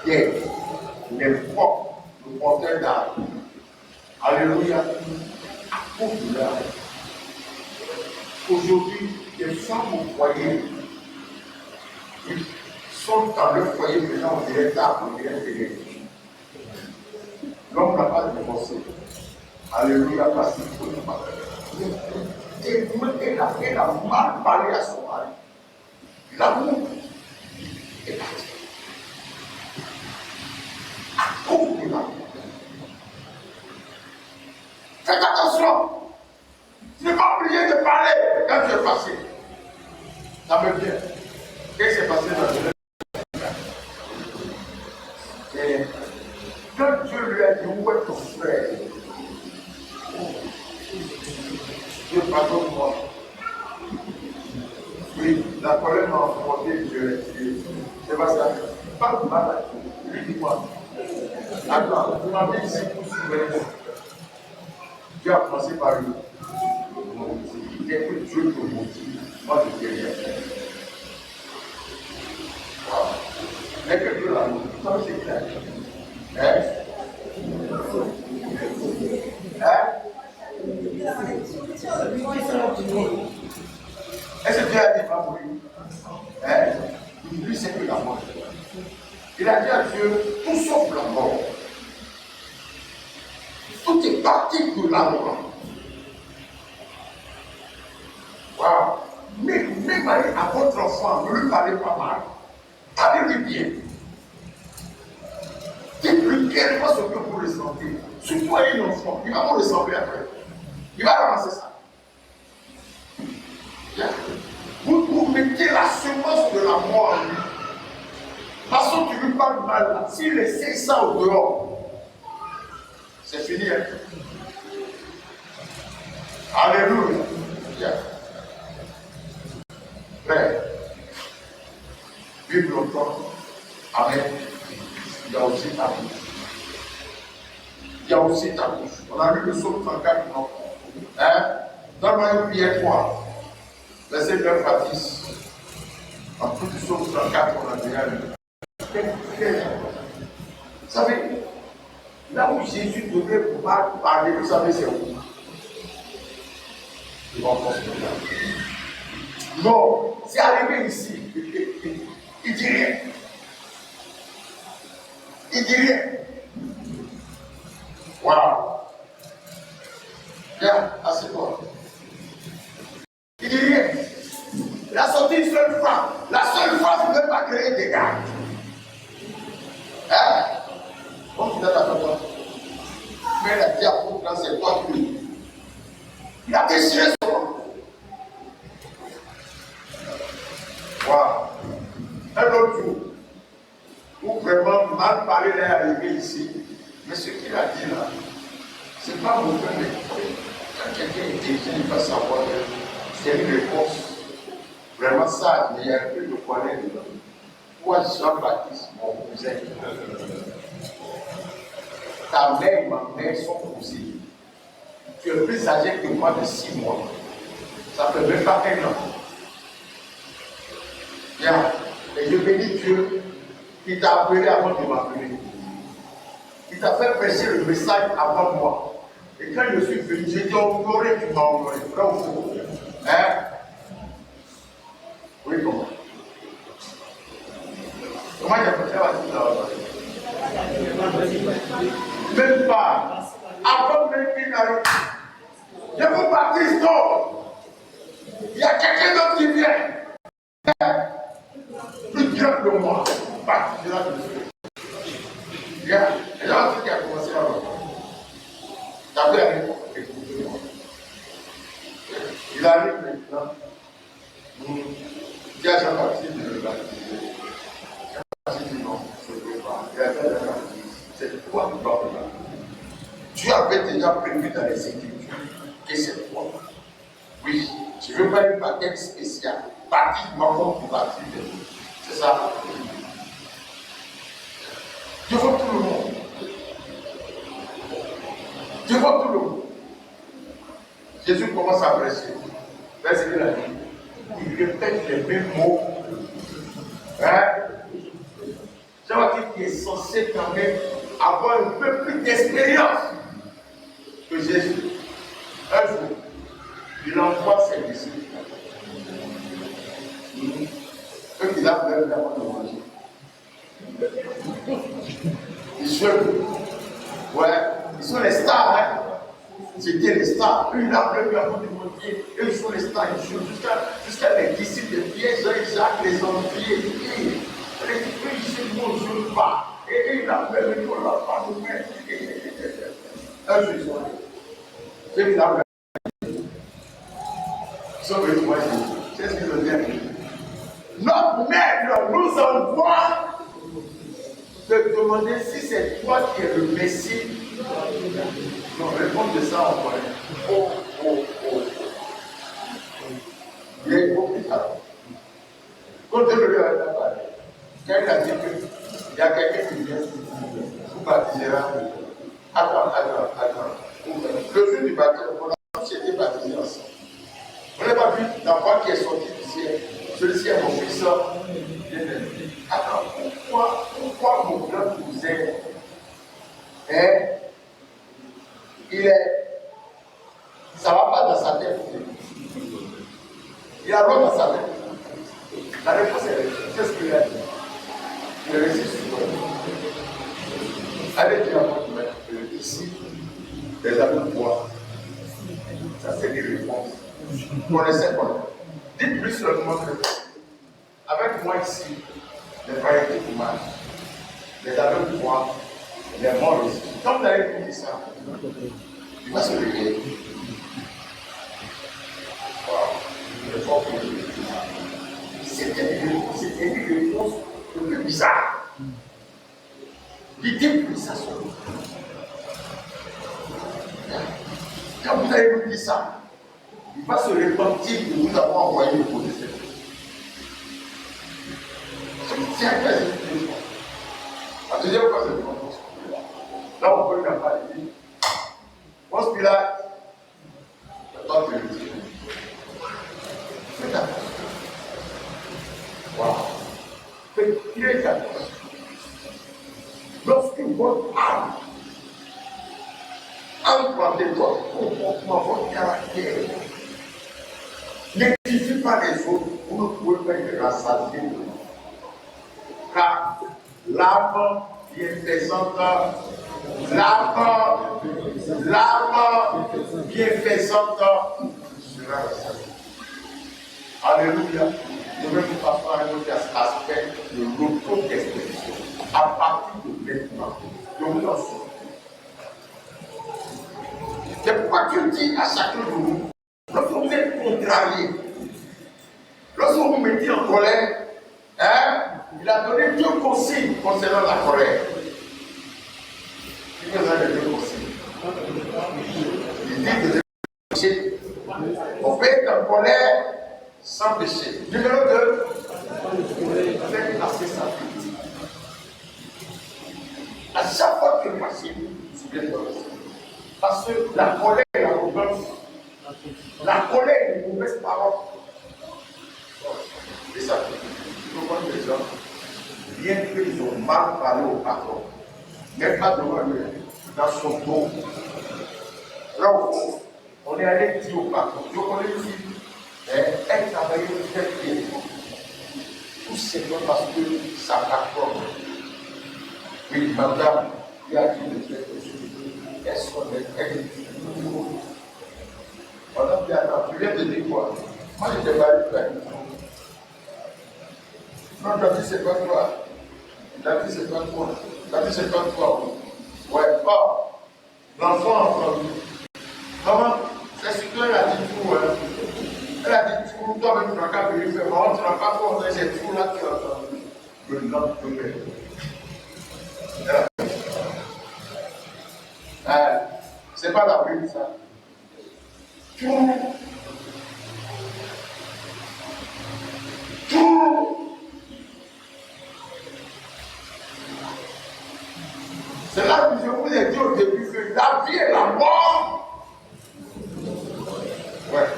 Les portes de portail d'âme. Alléluia. À cause de l'âme. Aujourd'hui, les femmes au foyer sont dans le foyer maintenant, on dirait tard, on dirait télé. L'homme n'a pas divorcé. Alléluia, parce qu'il faut le mal. Elle a mal parlé à son mari. L'amour est parti. À cause de l'amour. Faites attention. Tu n'es pas obligé de parler quand tu es passé. Ça me vient. Qu'est-ce qui s'est passé dans le et quand Dieu lui a dit, où est ton frère? Dieu pardonne-moi. Oui, la colère m'a emporté, Dieu est tué. C'est pas ça. Pas de mal. Lui, dis-moi. Attends, tu m'as dit ici pour souvenir. Dieu a commencé par lui. Dès que Dieu te motive, moi je ne dis rien. Voilà. Dès que Dieu l'a motivé, ça c'est clair. Hein? Est-ce que Dieu a dit pas pour lui? Hein? Lui, c'est que la mort. Il a dit à Dieu, tout sauf la mort. Tout est parti de la mort. Wow. Mais même à votre enfant, ne lui parlez pas mal. Parlez-lui bien. Dites-lui clairement ce que vous ressentez. Surtout à un enfant, il va vous ressembler après. Il va ramasser ça. Bien. Vous mettez la semence de la mort en lui. Parce que tu lui parles mal. S'il laisse ça au dehors, c'est fini. Hein? Alléluia. Bien. Père, vive longtemps. Amen. Il y a aussi ta bouche. Il y a aussi ta bouche. On a lu le psaume 34, non? Hein? Donne-moi une prière 3. Verset 9 à 10. En tout le psaume 34, on a déjà lu. Vous savez, là où Jésus devait pouvoir parler, vous savez, c'est où? Il va encore se faire. Non, c'est arrivé ici. Il dit rien. Il dit rien. Waouh. Viens, assieds-toi. Il dit rien. Il a sorti une seule fois. La seule fois, vous ne pouvez pas créer des gars. Hein? Bon, tu as toi. Mais la diapôtre, là, c'est toi qui. Il a déchiré son nom. Wow. Un autre jour, où vraiment mal parler est arrivé ici, mais ce qu'il a dit là, c'est pas mauvais, mais quand quelqu'un est intelligent, il va savoir que c'est une réponse. Vraiment ça, il y a un peu de colère dedans. Toi, Jean-Baptiste, mon cousin, ta mère et ma mère sont cousines. Tu es plus âgé que moi de 6 mois. Ça ne fait même pas 1 an. Bien. Et je bénis Dieu qui t'a appelé avant de m'appeler. Il t'a fait prêcher le message avant moi. Et quand je suis venu, j'ai dit honoré, tu m'as honoré. Vrai ou faux? Hein? Oui, comment? Comment j'ai fait ça? Même pas. Avant même qu'il n'arrive. Je vous baptise donc. Il y a quelqu'un d'autre qui vient. Plus grand que moi. Baptise là dessus. Bien. Et là, c'est qui a commencé à voir. T'as vu la réponse? Écoutez-moi. Il arrive maintenant. Il y a Jean-Baptiste de le baptiser. Jean-Baptiste dit non, je ne peux pas. Il a fait la baptise. C'est toi qui dois faire. Dieu avait déjà prévu dans les Écritures que c'est toi. Oui, je ne veux pas une baptême spéciale. Baptise-moi comme tu baptises. C'est ça. Dieu veut tout le monde. Dieu veut tout le monde. Jésus commence à prêcher. Qu'est-ce qu'il a dit? Il répète les mêmes mots. Hein? Jean-Baptiste qui est censé quand même avoir un peu plus d'expérience que Jésus. Un jour, il envoie ses disciples. Eux qui l'ont fait avant de manger. Ils sont, ouais, ils sont les stars, hein. C'était les stars. Une arme lui a monté mon pied. Et ils sont les stars. Ils sont jusqu'à les disciples de Pierre, Jean-Jacques, les enviés. Les disciples, ils se montrent pas. Et il a fait le tour, la part de main. Un jour, ils sont allés. C'est une arme. Sauf que moi, c'est ce que je veux dire. Notre maître nous envoie de demander si c'est toi qui es le Messie. Non, réponse de ça, on connaît. Oh. Il est hypocrite alors. Quand Dieu le lui a parlé, quand il a dit qu'il y a quelqu'un qui vient, vous baptisera. Attends. Le jour du baptême, on a tous été baptisés ensemble. On n'a pas vu la voix qui est sortie du ciel. Celui-ci est mon fils. Attends, pourquoi mon cœur vous aime? Ça ne va pas dans sa tête. Il a l'homme dans sa tête. La réponse est qu'est-ce qu'il a dit? Il résiste sur toi. Allez dire à votre maître que ici, les amis de foi, ça c'est des réponses. Connaissez quoi? Dites-lui seulement que avec moi ici, les variétés qui marchent, les amis de foi, les morts ici. Quand vous allez dire ça, il va se réveiller. C'était une réponse un peu bizarre. L'idée de ça sur nous. Quand vous allez nous dire ça, il va se repentir de vous avoir envoyé le professeur. C'est un peu la deuxième fois, c'est le là, on peut lui en parler. Once Pilate, le temps de le dire. Faites attention. Wow. Faites très attention. Lorsque votre âme implantez votre comportement, votre caractère, n'édifie pas les autres, vous ne pouvez pas être rassasié de vous. Car l'âme bienfaisante, l'âme bienfaisante sera rassasiée. Alléluia. Je vais vous passer à un autre aspect de l'auto-destruction. À partir de maintenant, je vous en souviens. C'est pourquoi Dieu dit à chacun de nous, lorsque vous êtes contrarié, lorsque vous vous mettez en colère, il a donné deux consignes concernant la colère. Il nous a donné deux consignes. Il dit que péché. On peut être en colère sans péché. Numéro 2, avec assez sa vie. À chaque fois que le passé, vous souvenez de parce que la colère est la mauvaise. La colère est une mauvaise parole. Et ça, tout le les gens, bien qu'ils ont mal parlé au patron, même pas devant lui, dans son dos. Là, on est allé dire au patron, je connais ici, elle travaillait très bien. Tout simplement parce que ça patronne. Oui, madame, il y a dit de quelque chose. Est-ce qu'on est on a bien attends, tu viens de dire quoi? Moi, je n'étais pas le faire. Non, t'as dit c'est pas toi. T'as dit c'est pas toi. T'as dit c'est pas toi. Ouais, pas. L'enfant a entendu. Comment? C'est ce qu'elle a dit tout. Elle a dit tout. Toi-même, tu n'as qu'à venir faire. Maman, tu n'as pas compris. C'est tout là que tu as entendu. Le nom de Dieu. C'est pas la Bible, ça. Tout. C'est là que je vous ai dit au début que la vie et la mort. Ouais.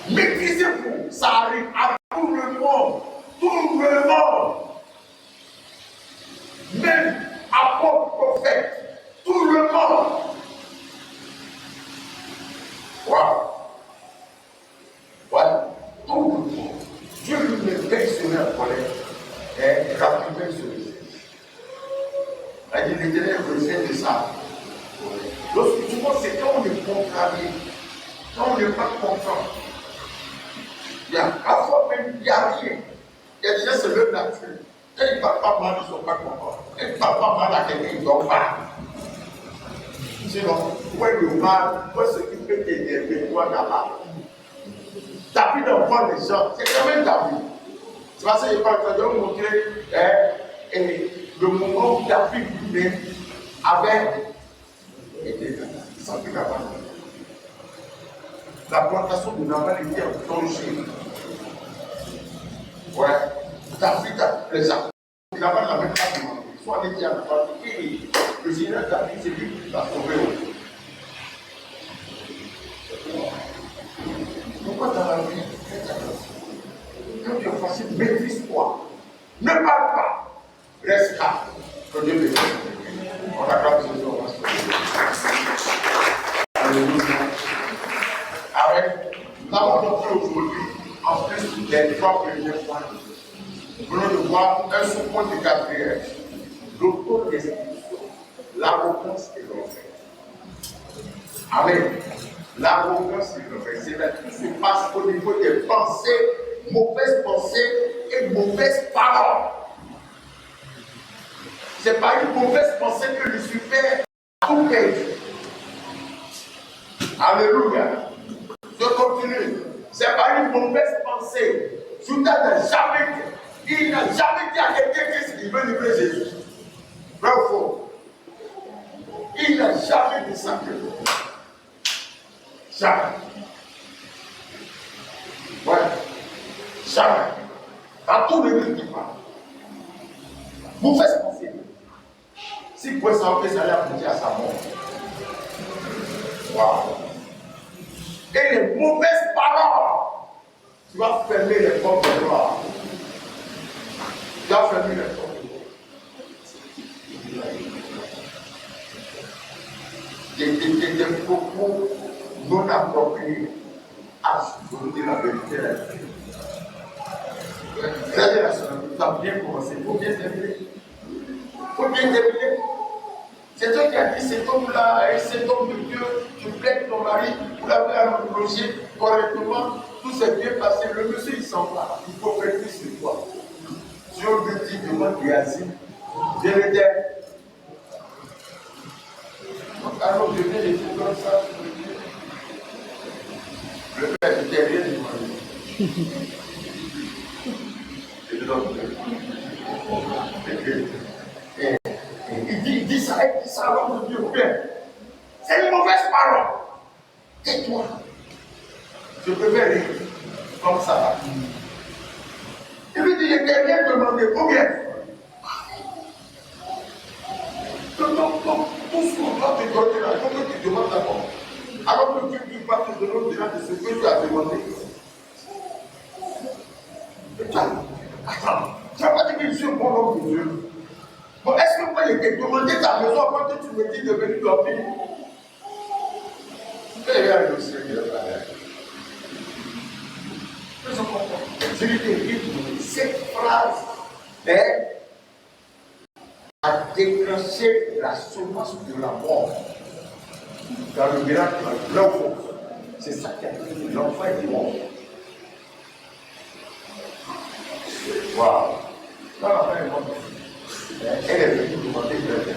Maîtrisez-vous, ça arrive à tout le monde. Tout le monde. Même apôtre, prophète, tout le monde. Waouh! Voilà, tout le monde. Dieu lui met personne en colère. fait ce verset. Elle dit l'Éternel est président de ça. Lorsque tu vois, c'est quand on est contrarié, quand on n'est pas content. Il y a parfois même, il n'y a rien. Il y a des gens, c'est leur nature. Quand ils ne parlent pas mal, ils ne sont pas contents. Quand ils ne parlent pas mal à quelqu'un, ils ne dorment pas. Sinon, ouais, le mal, moi, ce qui peut t'énerver, toi, là-bas. David envoie les gens, c'est quand même David. C'est parce que je vais vous montrer le moment où David lui-même avait été senti Nabal. La plantation de Nabal était en danger. Ouais, David a les a. Nabal n'a même pas demandé. Soit allé dire à Nabal, le Seigneur David, c'est lui qui l'a sauvé. Pourquoi dans la vie, quand tu es facile, maîtrise-toi. Ne parle pas. Reste calme. Que Dieu bénisse. On acclame ce jour. Alléluia. Avec, nous avons montré aujourd'hui, en plus des 3 premiers points, nous venons de voir un sous-point de 4e. L'auto-destruction, l'arrogance et l'enfer. Amen. L'arrogance et l'enfer, c'est là que tout se passe au niveau des pensées, mauvaises pensées et mauvaises paroles. C'est pas une mauvaise pensée que Lucifer a tout perdu. Alléluia. Je continue. C'est pas une mauvaise pensée. Judas n'a jamais dit. Il n'a jamais dit à quelqu'un qu'il veut livrer Jésus. Vrai ou faux? Il n'a jamais dit ça. Jamais. Ouais. Jamais. À tous les gens qui parlent. Mauvaise pensée. S'il pouvait savoir que ça allait aboutir à sa mort. Wow. Et les mauvaises paroles, tu vas fermer les portes de gloire. Tu vas fermer les portes de gloire. Des propos non appropriés à se donner la vérité. Vous avez la semaine, tu as bien commencé, il faut bien terminer. Il faut bien terminer. C'est toi qui as dit cet homme-là, cet homme de Dieu, tu plaides ton mari, vous l'avez logé correctement, tout s'est bien passé. Le monsieur, il s'en va, il faut faire plus sur toi. Si on veut dire demande de asile, je le dis. Donc, alors, je viens de dire comme ça, le père, je t'ai rien demandé. Je te donne. Il dit ça, alors Dieu bien. C'est une mauvaise parole. Tais-toi. Je préfère rire comme ça. Il lui dit, je t'ai rien demandé. Combien? Tout ce qu'on doit te donner là, il faut que tu demandes d'abord. Alors que Dieu ne va te donner déjà de ce que tu as demandé. Attends, tu n'as pas dit que je suis un bon homme de Dieu. Bon, est-ce que moi, je t'ai demandé ta maison avant que tu me dis de venir dormir? Regarde le Seigneur. Je lui ai dit, cette phrase a déclenché la semence de la mort. Dans le miracle de l'enfant, c'est ça qui a dit l'enfant est mort. Waouh! Quand l'enfant est mort, elle est venue demander de l'aide.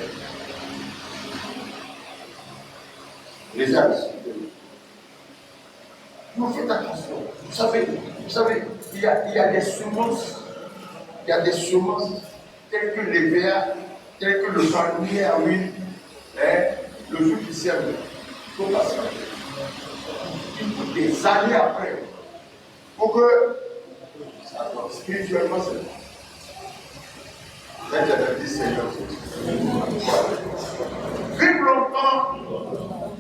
Les âges. Vous faites attention. Vous savez, il y a des semences. Il y a des semences telles que les verres, telles que le palmier à huile, le jour qui sert. Il faut passer. Il faut des années après. Pour que, spirituellement, c'est. Vive longtemps,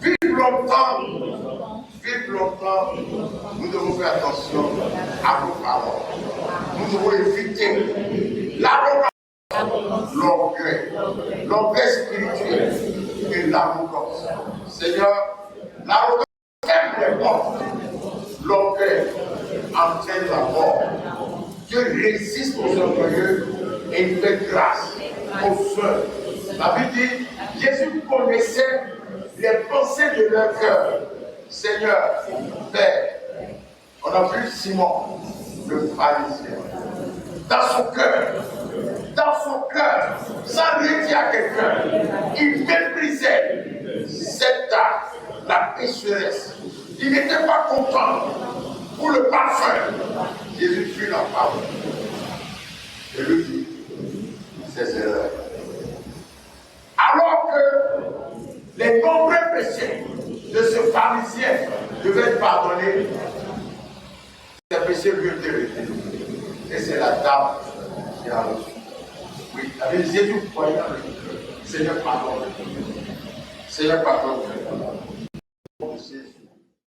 vive longtemps, vive longtemps. Nous devons faire attention à nos paroles. Nous devons éviter l'arrogance, l'orgueil spirituel et l'arrogance. Seigneur, l'arrogance ferme les portes, l'orgueil entraîne la mort. Dieu résiste aux orgueilleux et il fait grâce aux sœurs. La Bible dit, Jésus connaissait les pensées de leur cœur. Seigneur, Père, on a vu Simon, le pharisien, dans son cœur, sans rien dire à quelqu'un, il méprisait cette dame, la pécheresse. Il n'était pas content pour le parfum. Jésus fut la parole. Et lui dit, ses erreurs. Alors que les nombreux péchés de ce pharisien devaient être pardonnés, ses péchés lui étaient retenus. Et c'est la dame qui a reçu. Oui, avec Jésus croyant avec le Seigneur pardonne. Seigneur pardonne. Jésus.